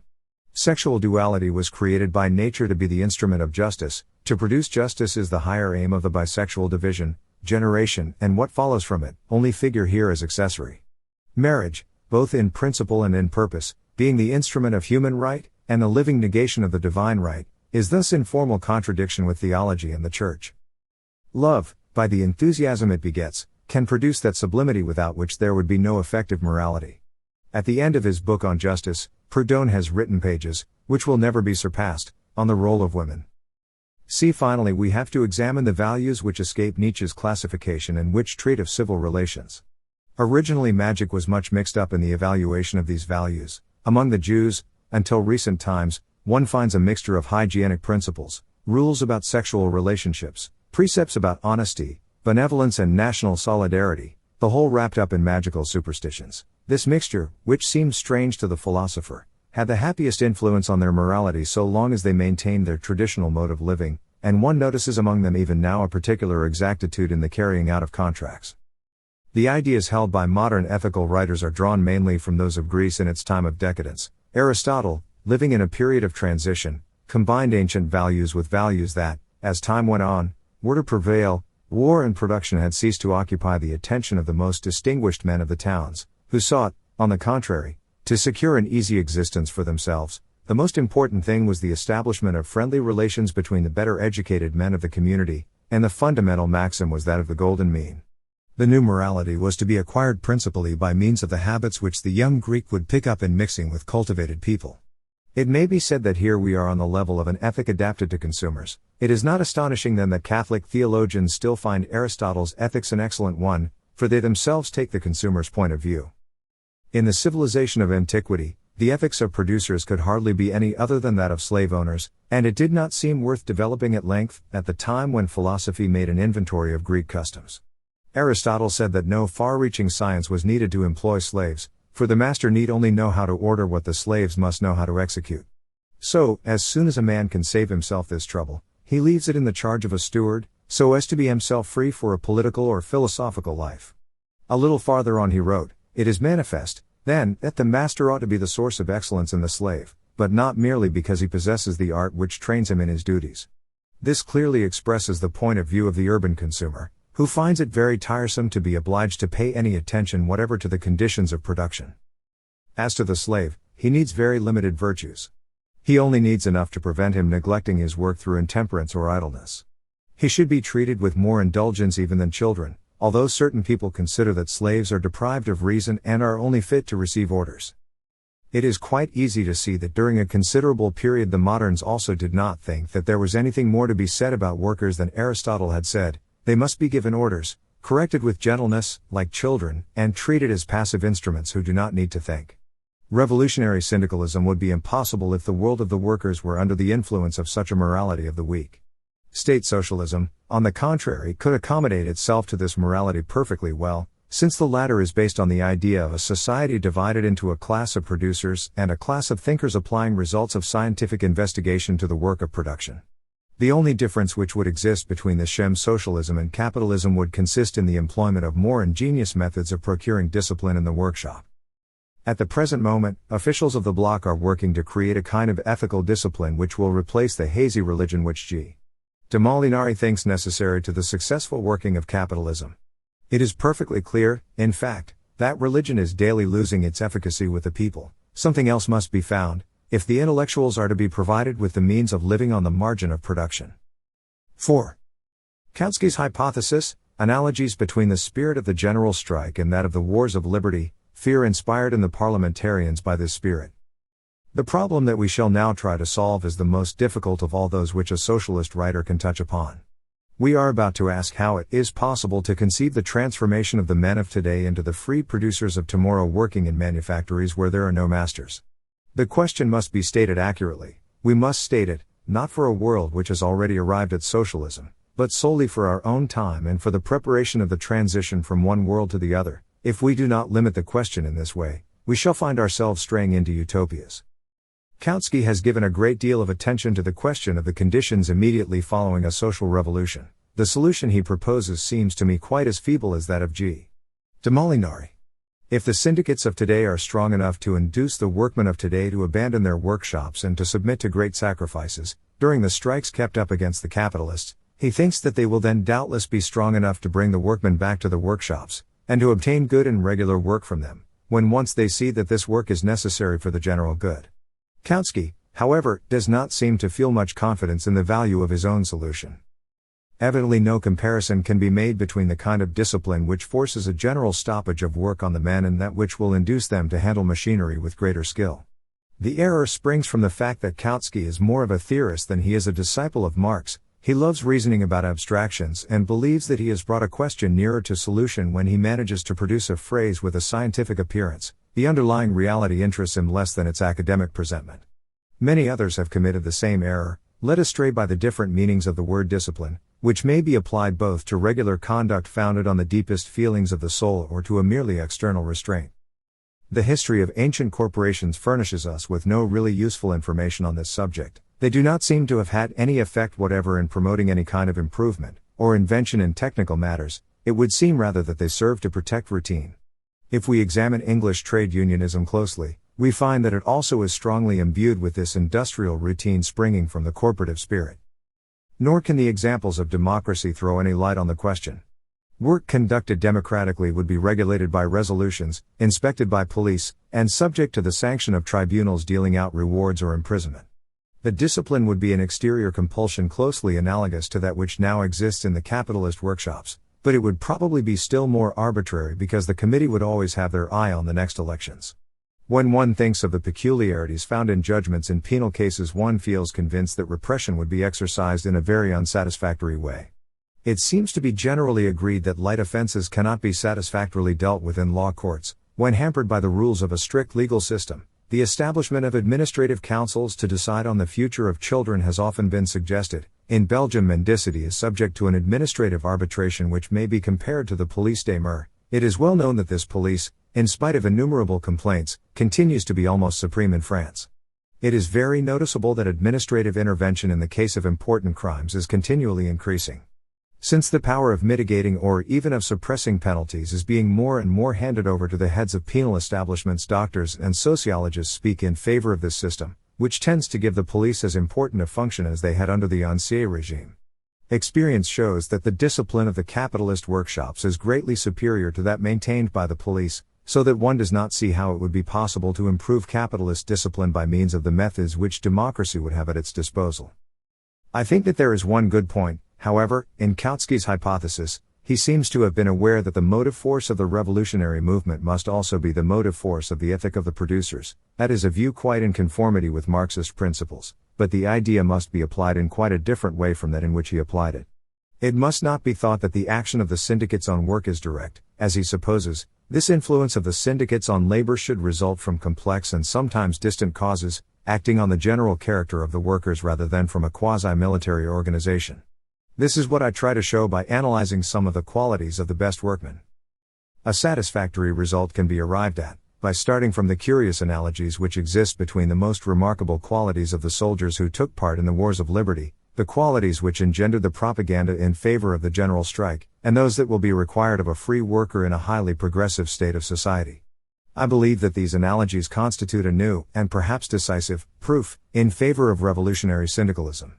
Speaker 1: Sexual duality was created by nature to be the instrument of justice. To produce justice is the higher aim of the bisexual division, generation, and what follows from it, only figure here as accessory. Marriage, both in principle and in purpose, being the instrument of human right, and the living negation of the divine right, is thus in formal contradiction with theology and the Church. Love, by the enthusiasm it begets, can produce that sublimity without which there would be no effective morality. At the end of his book on justice, Proudhon has written pages, which will never be surpassed, on the role of women. Finally we have to examine the values which escape Nietzsche's classification and which treat of civil relations. Originally, magic was much mixed up in the evaluation of these values. Among the Jews, until recent times, one finds a mixture of hygienic principles, rules about sexual relationships, precepts about honesty, benevolence and national solidarity, the whole wrapped up in magical superstitions. This mixture, which seems strange to the philosopher, had the happiest influence on their morality so long as they maintained their traditional mode of living, and one notices among them even now a particular exactitude in the carrying out of contracts. The ideas held by modern ethical writers are drawn mainly from those of Greece in its time of decadence. Aristotle, living in a period of transition, combined ancient values with values that, as time went on, were to prevail. War and production had ceased to occupy the attention of the most distinguished men of the towns, who sought, on the contrary, to secure an easy existence for themselves. The most important thing was the establishment of friendly relations between the better educated men of the community, and the fundamental maxim was that of the golden mean. The new morality was to be acquired principally by means of the habits which the young Greek would pick up in mixing with cultivated people. It may be said that here we are on the level of an ethic adapted to consumers. It is not astonishing then that Catholic theologians still find Aristotle's ethics an excellent one, for they themselves take the consumer's point of view. In the civilization of antiquity, the ethics of producers could hardly be any other than that of slave owners, and it did not seem worth developing at length at the time when philosophy made an inventory of Greek customs. Aristotle said that no far-reaching science was needed to employ slaves, for the master need only know how to order what the slaves must know how to execute. So, as soon as a man can save himself this trouble, he leaves it in the charge of a steward, so as to be himself free for a political or philosophical life. A little farther on he wrote, "It is manifest, then, that the master ought to be the source of excellence in the slave, but not merely because he possesses the art which trains him in his duties." This clearly expresses the point of view of the urban consumer, who finds it very tiresome to be obliged to pay any attention whatever to the conditions of production. As to the slave, he needs very limited virtues. He only needs enough to prevent him neglecting his work through intemperance or idleness. He should be treated with more indulgence even than children, although certain people consider that slaves are deprived of reason and are only fit to receive orders. It is quite easy to see that during a considerable period the moderns also did not think that there was anything more to be said about workers than Aristotle had said. They must be given orders, corrected with gentleness, like children, and treated as passive instruments who do not need to think. Revolutionary syndicalism would be impossible if the world of the workers were under the influence of such a morality of the weak. State socialism, on the contrary, could accommodate itself to this morality perfectly well, since the latter is based on the idea of a society divided into a class of producers and a class of thinkers applying results of scientific investigation to the work of production. The only difference which would exist between the Shem socialism and capitalism would consist in the employment of more ingenious methods of procuring discipline in the workshop. At the present moment, officials of the bloc are working to create a kind of ethical discipline which will replace the hazy religion which G. de Molinari thinks necessary to the successful working of capitalism. It is perfectly clear, in fact, that religion is daily losing its efficacy with the people. Something else must be found, if the intellectuals are to be provided with the means of living on the margin of production. 4. Kautsky's hypothesis, analogies between the spirit of the general strike and that of the wars of liberty, fear inspired in the parliamentarians by this spirit. The problem that we shall now try to solve is the most difficult of all those which a socialist writer can touch upon. We are about to ask how it is possible to conceive the transformation of the men of today into the free producers of tomorrow working in manufactories where there are no masters. The question must be stated accurately. We must state it, not for a world which has already arrived at socialism, but solely for our own time and for the preparation of the transition from one world to the other. If we do not limit the question in this way, we shall find ourselves straying into utopias. Kautsky has given a great deal of attention to the question of the conditions immediately following a social revolution. The solution he proposes seems to me quite as feeble as that of G. de Molinari. If the syndicates of today are strong enough to induce the workmen of today to abandon their workshops and to submit to great sacrifices, during the strikes kept up against the capitalists, he thinks that they will then doubtless be strong enough to bring the workmen back to the workshops, and to obtain good and regular work from them, when once they see that this work is necessary for the general good. Kautsky, however, does not seem to feel much confidence in the value of his own solution. Evidently no comparison can be made between the kind of discipline which forces a general stoppage of work on the men and that which will induce them to handle machinery with greater skill. The error springs from the fact that Kautsky is more of a theorist than he is a disciple of Marx. He loves reasoning about abstractions and believes that he has brought a question nearer to solution when he manages to produce a phrase with a scientific appearance. The underlying reality interests him less than its academic presentment. Many others have committed the same error, led astray by the different meanings of the word discipline, which may be applied both to regular conduct founded on the deepest feelings of the soul or to a merely external restraint. The history of ancient corporations furnishes us with no really useful information on this subject. They do not seem to have had any effect whatever in promoting any kind of improvement, or invention in technical matters. It would seem rather that they serve to protect routine. If we examine English trade unionism closely, we find that it also is strongly imbued with this industrial routine springing from the corporative spirit. Nor can the examples of democracy throw any light on the question. Work conducted democratically would be regulated by resolutions, inspected by police, and subject to the sanction of tribunals dealing out rewards or imprisonment. The discipline would be an exterior compulsion closely analogous to that which now exists in the capitalist workshops, but it would probably be still more arbitrary because the committee would always have their eye on the next elections. When one thinks of the peculiarities found in judgments in penal cases, one feels convinced that repression would be exercised in a very unsatisfactory way. It seems to be generally agreed that light offenses cannot be satisfactorily dealt with in law courts, when hampered by the rules of a strict legal system. The establishment of administrative councils to decide on the future of children has often been suggested. In Belgium, mendicity is subject to an administrative arbitration which may be compared to the police des mœurs. It is well known that this police, in spite of innumerable complaints, continues to be almost supreme in France. It is very noticeable that administrative intervention in the case of important crimes is continually increasing. Since the power of mitigating or even of suppressing penalties is being more and more handed over to the heads of penal establishments, doctors and sociologists speak in favor of this system, which tends to give the police as important a function as they had under the Ancien regime. Experience shows that the discipline of the capitalist workshops is greatly superior to that maintained by the police, so that one does not see how it would be possible to improve capitalist discipline by means of the methods which democracy would have at its disposal. I think that there is one good point, however, in Kautsky's hypothesis. He seems to have been aware that the motive force of the revolutionary movement must also be the motive force of the ethic of the producers. That is a view quite in conformity with Marxist principles, but the idea must be applied in quite a different way from that in which he applied it. It must not be thought that the action of the syndicates on work is direct, as he supposes. This influence of the syndicates on labor should result from complex and sometimes distant causes, acting on the general character of the workers rather than from a quasi-military organization. This is what I try to show by analyzing some of the qualities of the best workmen. A satisfactory result can be arrived at by starting from the curious analogies which exist between the most remarkable qualities of the soldiers who took part in the wars of liberty, the qualities which engendered the propaganda in favor of the general strike, and those that will be required of a free worker in a highly progressive state of society. I believe that these analogies constitute a new, and perhaps decisive, proof in favor of revolutionary syndicalism.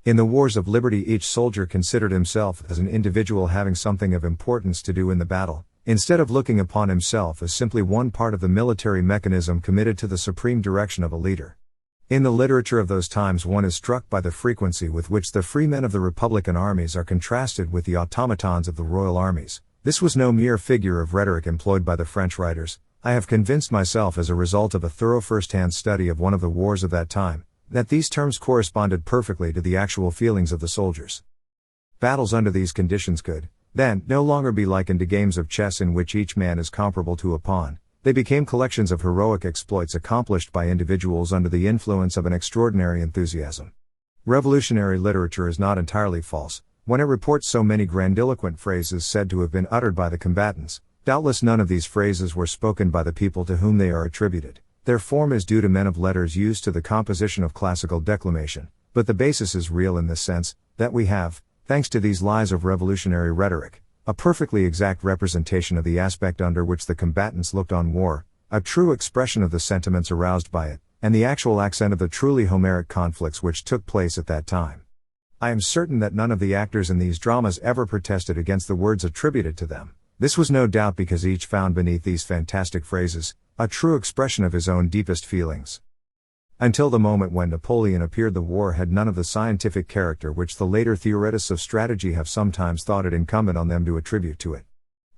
Speaker 1: In the wars of liberty, each soldier considered himself as an individual having something of importance to do in the battle, instead of looking upon himself as simply one part of the military mechanism committed to the supreme direction of a leader. In the literature of those times, one is struck by the frequency with which the free men of the Republican armies are contrasted with the automatons of the royal armies. This was no mere figure of rhetoric employed by the French writers. I have convinced myself as a result of a thorough first-hand study of one of the wars of that time, that these terms corresponded perfectly to the actual feelings of the soldiers. Battles under these conditions could, then, no longer be likened to games of chess in which each man is comparable to a pawn. They became collections of heroic exploits accomplished by individuals under the influence of an extraordinary enthusiasm. Revolutionary literature is not entirely false when it reports so many grandiloquent phrases said to have been uttered by the combatants. Doubtless none of these phrases were spoken by the people to whom they are attributed. Their form is due to men of letters used to the composition of classical declamation, but the basis is real in this sense, that we have, thanks to these lies of revolutionary rhetoric, a perfectly exact representation of the aspect under which the combatants looked on war, a true expression of the sentiments aroused by it, and the actual accent of the truly Homeric conflicts which took place at that time. I am certain that none of the actors in these dramas ever protested against the words attributed to them. This was no doubt because each found beneath these fantastic phrases a true expression of his own deepest feelings. Until the moment when Napoleon appeared, the war had none of the scientific character which the later theorists of strategy have sometimes thought it incumbent on them to attribute to it.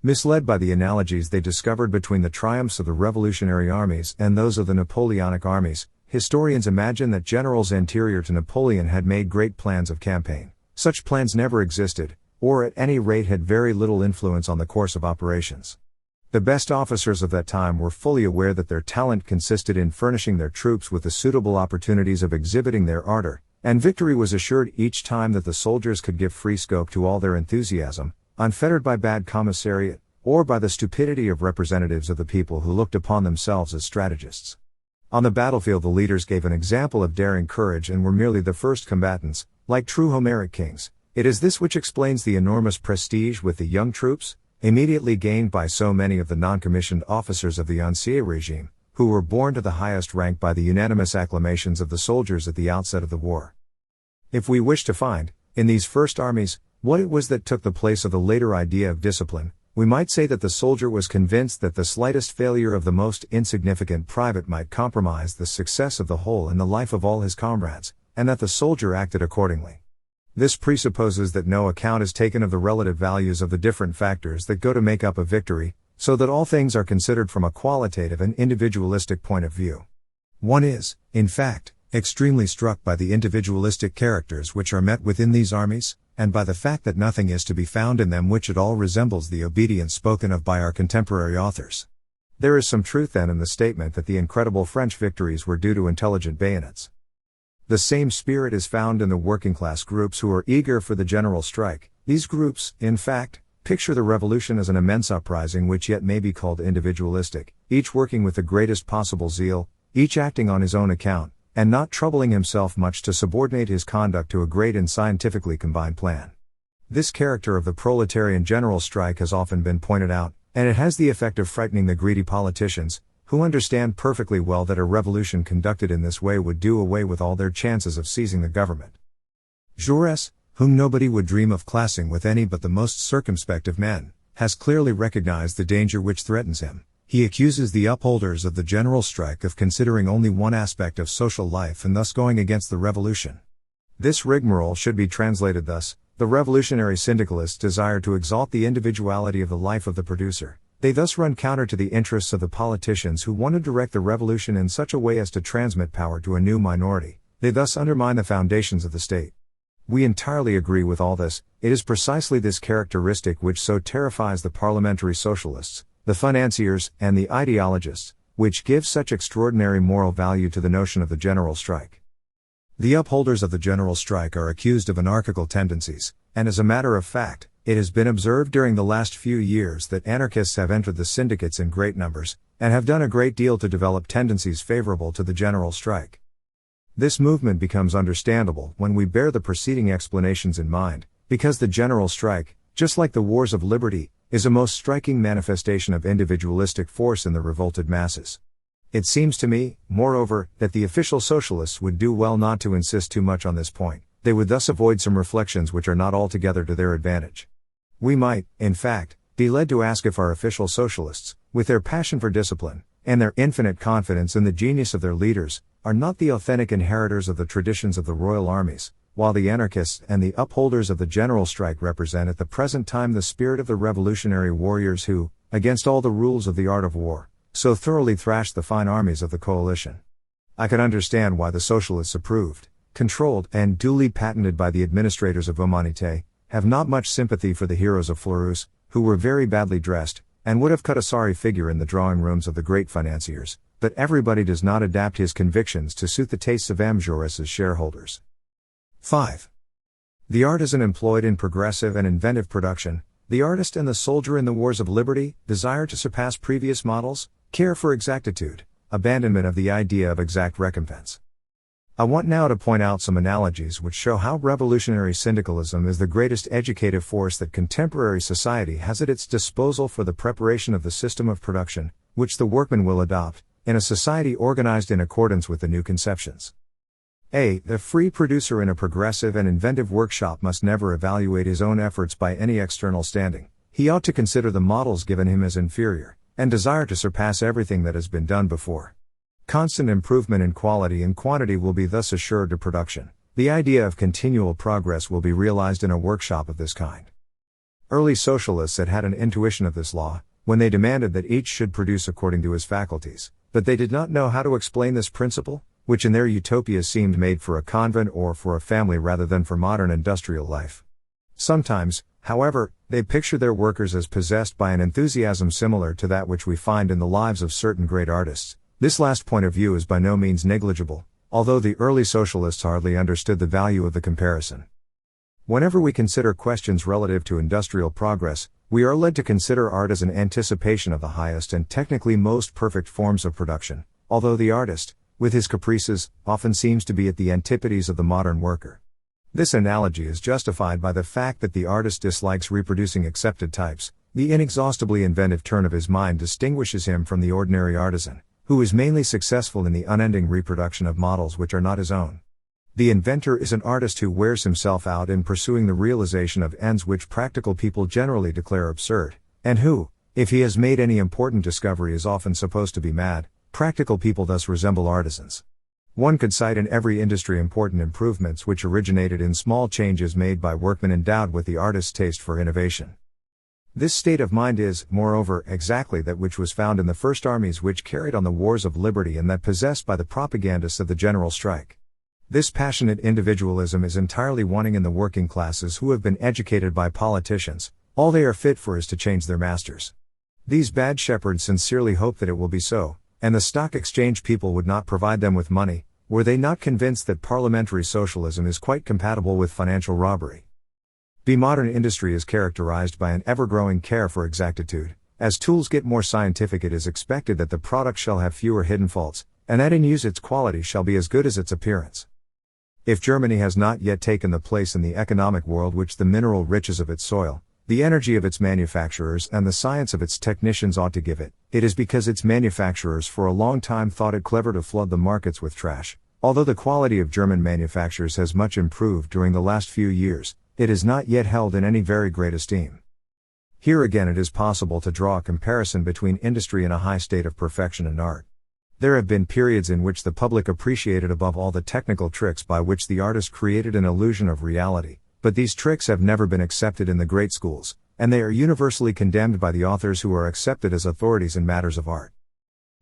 Speaker 1: Misled by the analogies they discovered between the triumphs of the revolutionary armies and those of the Napoleonic armies, historians imagine that generals anterior to Napoleon had made great plans of campaign, such plans never existed, or at any rate had very little influence on the course of operations. The best officers of that time were fully aware that their talent consisted in furnishing their troops with the suitable opportunities of exhibiting their ardor, and victory was assured each time that the soldiers could give free scope to all their enthusiasm, unfettered by bad commissariat, or by the stupidity of representatives of the people who looked upon themselves as strategists. On the battlefield the leaders gave an example of daring courage and were merely the first combatants, like true Homeric kings. It is this which explains the enormous prestige with the young troops, immediately gained by so many of the non-commissioned officers of the Ancien regime, who were born to the highest rank by the unanimous acclamations of the soldiers at the outset of the war. If we wish to find, in these first armies, what it was that took the place of the later idea of discipline, we might say that the soldier was convinced that the slightest failure of the most insignificant private might compromise the success of the whole in the life of all his comrades, and that the soldier acted accordingly. This presupposes that no account is taken of the relative values of the different factors that go to make up a victory, so that all things are considered from a qualitative and individualistic point of view. One is, in fact, extremely struck by the individualistic characters which are met within these armies, and by the fact that nothing is to be found in them which at all resembles the obedience spoken of by our contemporary authors. There is some truth then in the statement that the incredible French victories were due to intelligent bayonets. The same spirit is found in the working-class groups who are eager for the general strike. These groups, in fact, picture the revolution as an immense uprising which yet may be called individualistic, each working with the greatest possible zeal, each acting on his own account, and not troubling himself much to subordinate his conduct to a great and scientifically combined plan. This character of the proletarian general strike has often been pointed out, and it has the effect of frightening the greedy politicians, who understand perfectly well that a revolution conducted in this way would do away with all their chances of seizing the government. Jaurès, whom nobody would dream of classing with any but the most circumspect of men, has clearly recognized the danger which threatens him. He accuses the upholders of the general strike of considering only one aspect of social life and thus going against the revolution. This rigmarole should be translated thus: the revolutionary syndicalists desire to exalt the individuality of the life of the producer. They thus run counter to the interests of the politicians who want to direct the revolution in such a way as to transmit power to a new minority. They thus undermine the foundations of the state. We entirely agree with all this. It is precisely this characteristic which so terrifies the parliamentary socialists, the financiers, and the ideologists, which gives such extraordinary moral value to the notion of the general strike. The upholders of the general strike are accused of anarchical tendencies, and as a matter of fact, it has been observed during the last few years that anarchists have entered the syndicates in great numbers, and have done a great deal to develop tendencies favorable to the general strike. This movement becomes understandable when we bear the preceding explanations in mind, because the general strike, just like the wars of liberty, is a most striking manifestation of individualistic force in the revolted masses. It seems to me, moreover, that the official socialists would do well not to insist too much on this point. They would thus avoid some reflections which are not altogether to their advantage. We might, in fact, be led to ask if our official socialists, with their passion for discipline, and their infinite confidence in the genius of their leaders, are not the authentic inheritors of the traditions of the royal armies, while the anarchists and the upholders of the general strike represent at the present time the spirit of the revolutionary warriors who, against all the rules of the art of war, so thoroughly thrashed the fine armies of the coalition. I can understand why the socialists approved, controlled, and duly patented by the administrators of Humanité, have not much sympathy for the heroes of Fleurus, who were very badly dressed, and would have cut a sorry figure in the drawing rooms of the great financiers, but everybody does not adapt his convictions to suit the tastes of M. Jaurès's shareholders. 5. The artisan employed in progressive and inventive production, the artist and the soldier in the wars of liberty, desire to surpass previous models, care for exactitude, abandonment of the idea of exact recompense. I want now to point out some analogies which show how revolutionary syndicalism is the greatest educative force that contemporary society has at its disposal for the preparation of the system of production, which the workman will adopt, in a society organized in accordance with the new conceptions. A. The free producer in a progressive and inventive workshop must never evaluate his own efforts by any external standing. He ought to consider the models given him as inferior, and desire to surpass everything that has been done before. Constant improvement in quality and quantity will be thus assured to production. The idea of continual progress will be realized in a workshop of this kind. Early socialists had an intuition of this law, when they demanded that each should produce according to his faculties, but they did not know how to explain this principle, which in their utopias seemed made for a convent or for a family rather than for modern industrial life. Sometimes, however, they picture their workers as possessed by an enthusiasm similar to that which we find in the lives of certain great artists. This last point of view is by no means negligible, although the early socialists hardly understood the value of the comparison. Whenever we consider questions relative to industrial progress, we are led to consider art as an anticipation of the highest and technically most perfect forms of production, although the artist, with his caprices, often seems to be at the antipodes of the modern worker. This analogy is justified by the fact that the artist dislikes reproducing accepted types. The inexhaustibly inventive turn of his mind distinguishes him from the ordinary artisan, who is mainly successful in the unending reproduction of models which are not his own. The inventor is an artist who wears himself out in pursuing the realization of ends which practical people generally declare absurd, and who, if he has made any important discovery, is often supposed to be mad. Practical people thus resemble artisans. One could cite in every industry important improvements which originated in small changes made by workmen endowed with the artist's taste for innovation. This state of mind is, moreover, exactly that which was found in the first armies which carried on the wars of liberty and that possessed by the propagandists of the general strike. This passionate individualism is entirely wanting in the working classes who have been educated by politicians. All they are fit for is to change their masters. These bad shepherds sincerely hope that it will be so, and the stock exchange people would not provide them with money, were they not convinced that parliamentary socialism is quite compatible with financial robbery. Modern industry is characterized by an ever-growing care for exactitude. As tools get more scientific, it is expected that the product shall have fewer hidden faults, and that in use its quality shall be as good as its appearance. If Germany has not yet taken the place in the economic world which the mineral riches of its soil, the energy of its manufacturers and the science of its technicians ought to give it, it is because its manufacturers for a long time thought it clever to flood the markets with trash. Although the quality of German manufactures has much improved during the last few years, it is not yet held in any very great esteem. Here again it is possible to draw a comparison between industry in a high state of perfection and art. There have been periods in which the public appreciated above all the technical tricks by which the artist created an illusion of reality, but these tricks have never been accepted in the great schools, and they are universally condemned by the authors who are accepted as authorities in matters of art.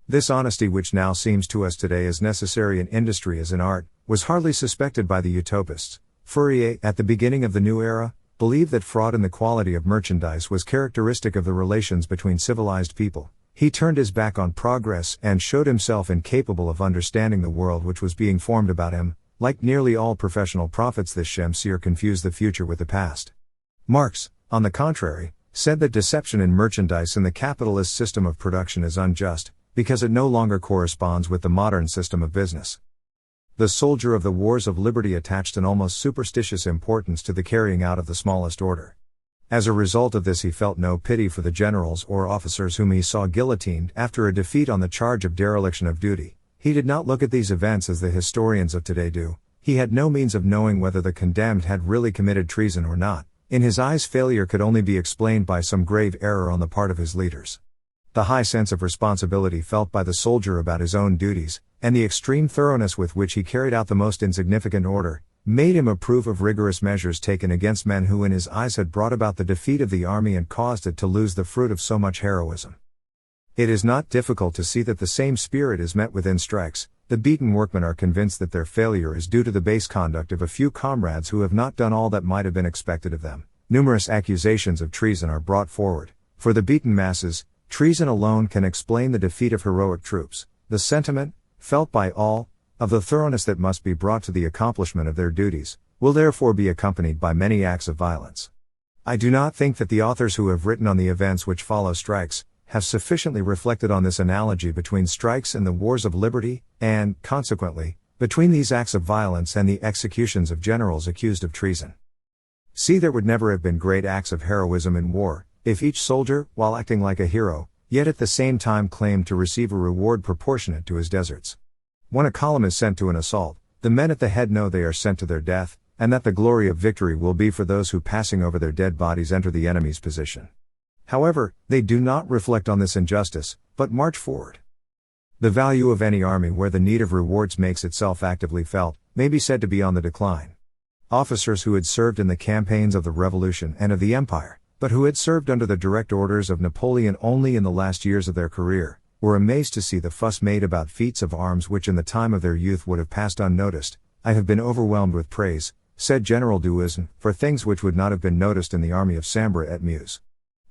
Speaker 1: This honesty, which now seems to us today as necessary in industry as in art, was hardly suspected by the utopists. Fourier, at the beginning of the new era, believed that fraud in the quality of merchandise was characteristic of the relations between civilized people. He turned his back on progress and showed himself incapable of understanding the world which was being formed about him. Like nearly all professional prophets, this Shamsir confused the future with the past. Marx, on the contrary, said that deception in merchandise in the capitalist system of production is unjust, because it no longer corresponds with the modern system of business. The soldier of the wars of liberty attached an almost superstitious importance to the carrying out of the smallest order. As a result of this, he felt no pity for the generals or officers whom he saw guillotined after a defeat on the charge of dereliction of duty. He did not look at these events as the historians of today do. He had no means of knowing whether the condemned had really committed treason or not. In his eyes, failure could only be explained by some grave error on the part of his leaders. The high sense of responsibility felt by the soldier about his own duties, and the extreme thoroughness with which he carried out the most insignificant order, made him approve of rigorous measures taken against men who in his eyes had brought about the defeat of the army and caused it to lose the fruit of so much heroism. It is not difficult to see that the same spirit is met within strikes. The beaten workmen are convinced that their failure is due to the base conduct of a few comrades who have not done all that might have been expected of them. Numerous accusations of treason are brought forward. For the beaten masses, treason alone can explain the defeat of heroic troops. The sentiment, felt by all, of the thoroughness that must be brought to the accomplishment of their duties, will therefore be accompanied by many acts of violence. I do not think that the authors who have written on the events which follow strikes, have sufficiently reflected on this analogy between strikes and the wars of liberty, and, consequently, between these acts of violence and the executions of generals accused of treason. See, there would never have been great acts of heroism in war, if each soldier, while acting like a hero, yet at the same time claimed to receive a reward proportionate to his deserts. When a column is sent to an assault, the men at the head know they are sent to their death, and that the glory of victory will be for those who, passing over their dead bodies, enter the enemy's position. However, they do not reflect on this injustice, but march forward. The value of any army where the need of rewards makes itself actively felt, may be said to be on the decline. Officers who had served in the campaigns of the Revolution and of the Empire, but who had served under the direct orders of Napoleon only in the last years of their career, were amazed to see the fuss made about feats of arms which in the time of their youth would have passed unnoticed. I have been overwhelmed with praise, said General Duisne, for things which would not have been noticed in the army of Sambre et Meuse.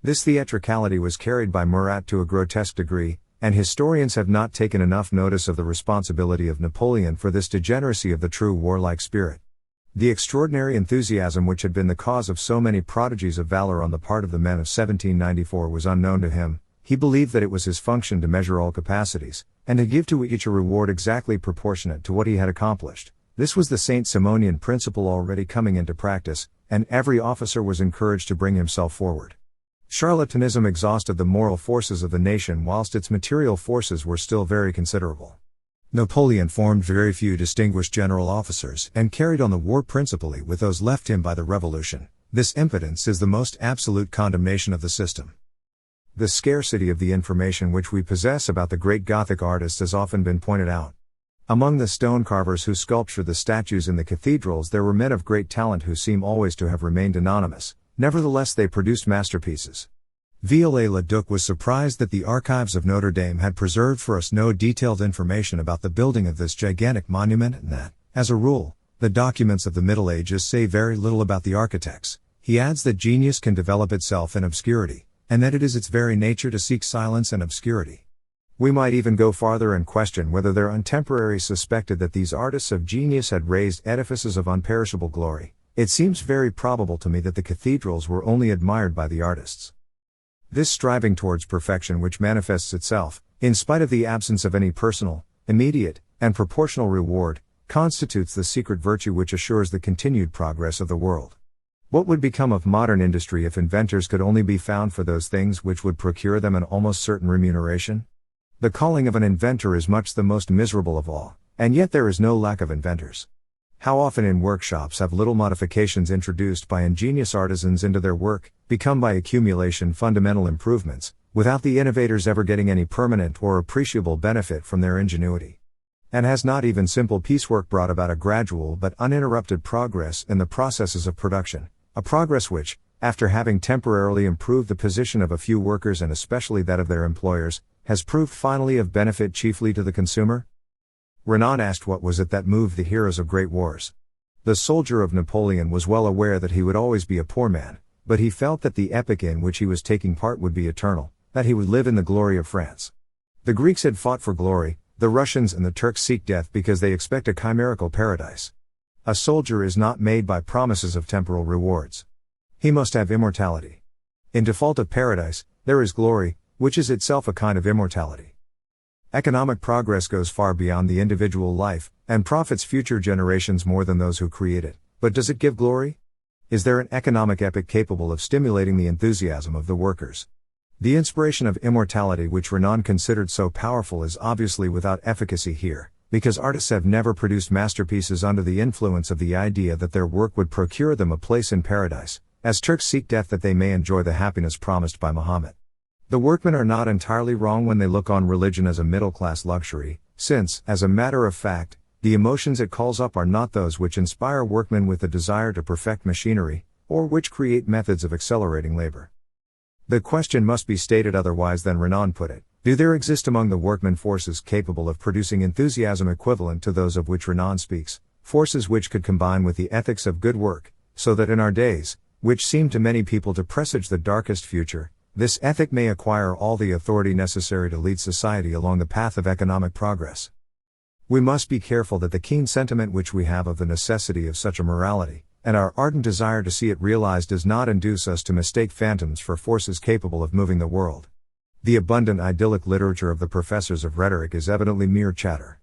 Speaker 1: This theatricality was carried by Murat to a grotesque degree, and historians have not taken enough notice of the responsibility of Napoleon for this degeneracy of the true warlike spirit. The extraordinary enthusiasm which had been the cause of so many prodigies of valor on the part of the men of 1794 was unknown to him. He believed that it was his function to measure all capacities, and to give to each a reward exactly proportionate to what he had accomplished. This was the Saint-Simonian principle already coming into practice, and every officer was encouraged to bring himself forward. Charlatanism exhausted the moral forces of the nation whilst its material forces were still very considerable. Napoleon formed very few distinguished general officers and carried on the war principally with those left him by the revolution. This impotence is the most absolute condemnation of the system. The scarcity of the information which we possess about the great Gothic artists has often been pointed out. Among the stone carvers who sculptured the statues in the cathedrals there were men of great talent who seem always to have remained anonymous, nevertheless they produced masterpieces. Viollet-le-Duc was surprised that the archives of Notre Dame had preserved for us no detailed information about the building of this gigantic monument and that, as a rule, the documents of the Middle Ages say very little about the architects. He adds that genius can develop itself in obscurity, and that it is its very nature to seek silence and obscurity. We might even go farther and question whether their contemporaries suspected that these artists of genius had raised edifices of unperishable glory. It seems very probable to me that the cathedrals were only admired by the artists. This striving towards perfection which manifests itself, in spite of the absence of any personal, immediate, and proportional reward, constitutes the secret virtue which assures the continued progress of the world. What would become of modern industry if inventors could only be found for those things which would procure them an almost certain remuneration? The calling of an inventor is much the most miserable of all, and yet there is no lack of inventors. How often in workshops have little modifications introduced by ingenious artisans into their work become by accumulation fundamental improvements, without the innovators ever getting any permanent or appreciable benefit from their ingenuity? And has not even simple piecework brought about a gradual but uninterrupted progress in the processes of production? A progress which, after having temporarily improved the position of a few workers and especially that of their employers, has proved finally of benefit chiefly to the consumer? Renan asked what was it that moved the heroes of great wars. The soldier of Napoleon was well aware that he would always be a poor man, but he felt that the epic in which he was taking part would be eternal, that he would live in the glory of France. The Greeks had fought for glory, the Russians and the Turks seek death because they expect a chimerical paradise. A soldier is not made by promises of temporal rewards. He must have immortality. In default of paradise, there is glory, which is itself a kind of immortality. Economic progress goes far beyond the individual life, and profits future generations more than those who create it, but does it give glory? Is there an economic epic capable of stimulating the enthusiasm of the workers? The inspiration of immortality which Renan considered so powerful is obviously without efficacy here, because artists have never produced masterpieces under the influence of the idea that their work would procure them a place in paradise, as Turks seek death that they may enjoy the happiness promised by Muhammad. The workmen are not entirely wrong when they look on religion as a middle-class luxury, since, as a matter of fact, the emotions it calls up are not those which inspire workmen with the desire to perfect machinery, or which create methods of accelerating labor. The question must be stated otherwise than Renan put it. Do there exist among the workmen forces capable of producing enthusiasm equivalent to those of which Renan speaks, forces which could combine with the ethics of good work, so that in our days, which seem to many people to presage the darkest future, this ethic may acquire all the authority necessary to lead society along the path of economic progress? We must be careful that the keen sentiment which we have of the necessity of such a morality, and our ardent desire to see it realized, does not induce us to mistake phantoms for forces capable of moving the world. The abundant idyllic literature of the professors of rhetoric is evidently mere chatter.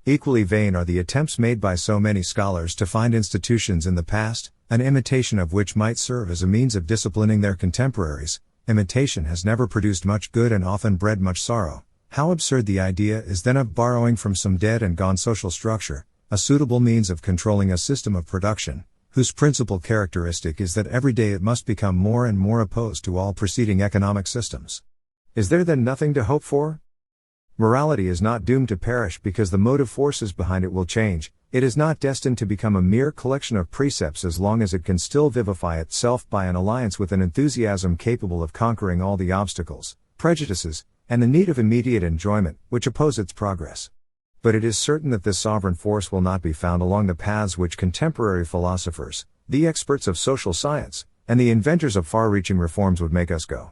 Speaker 1: Equally vain are the attempts made by so many scholars to find institutions in the past, an imitation of which might serve as a means of disciplining their contemporaries. Imitation has never produced much good and often bred much sorrow. How absurd the idea is then of borrowing from some dead and gone social structure, a suitable means of controlling a system of production, whose principal characteristic is that every day it must become more and more opposed to all preceding economic systems. Is there then nothing to hope for? Morality is not doomed to perish because the motive forces behind it will change. It is not destined to become a mere collection of precepts as long as it can still vivify itself by an alliance with an enthusiasm capable of conquering all the obstacles, prejudices, and the need of immediate enjoyment, which oppose its progress. But it is certain that this sovereign force will not be found along the paths which contemporary philosophers, the experts of social science, and the inventors of far-reaching reforms would make us go.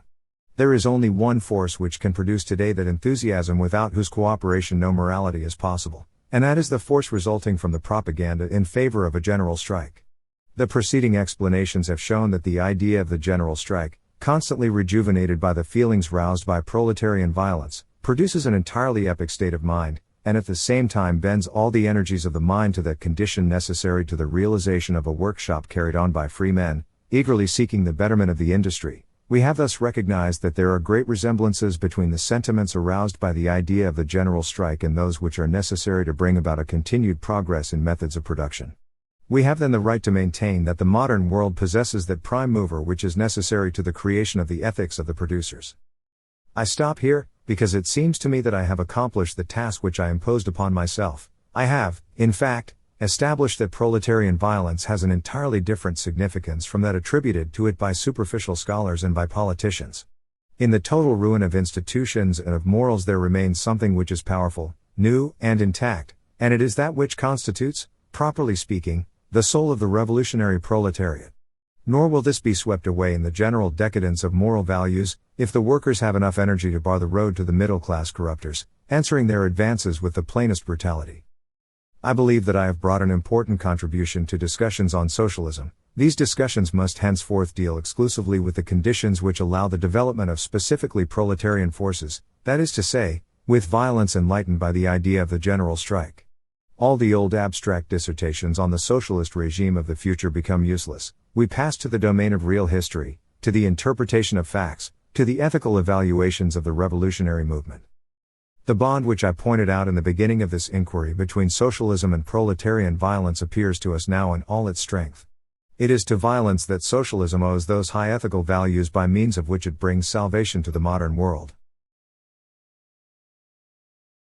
Speaker 1: There is only one force which can produce today that enthusiasm without whose cooperation no morality is possible, and that is the force resulting from the propaganda in favor of a general strike. The preceding explanations have shown that the idea of the general strike, constantly rejuvenated by the feelings roused by proletarian violence, produces an entirely epic state of mind, and at the same time bends all the energies of the mind to that condition necessary to the realization of a workshop carried on by free men, eagerly seeking the betterment of the industry. We have thus recognized that there are great resemblances between the sentiments aroused by the idea of the general strike and those which are necessary to bring about a continued progress in methods of production. We have then the right to maintain that the modern world possesses that prime mover which is necessary to the creation of the ethics of the producers. I stop here, because it seems to me that I have accomplished the task which I imposed upon myself. I have, in fact, established that proletarian violence has an entirely different significance from that attributed to it by superficial scholars and by politicians. In the total ruin of institutions and of morals there remains something which is powerful, new, and intact, and it is that which constitutes, properly speaking, the soul of the revolutionary proletariat. Nor will this be swept away in the general decadence of moral values, if the workers have enough energy to bar the road to the middle-class corruptors, answering their advances with the plainest brutality. I believe that I have brought an important contribution to discussions on socialism. These discussions must henceforth deal exclusively with the conditions which allow the development of specifically proletarian forces, that is to say, with violence enlightened by the idea of the general strike. All the old abstract dissertations on the socialist regime of the future become useless. We pass to the domain of real history, to the interpretation of facts, to the ethical evaluations of the revolutionary movement. The bond which I pointed out in the beginning of this inquiry between socialism and proletarian violence appears to us now in all its strength. It is to violence that socialism owes those high ethical values by means of which it brings salvation to the modern world.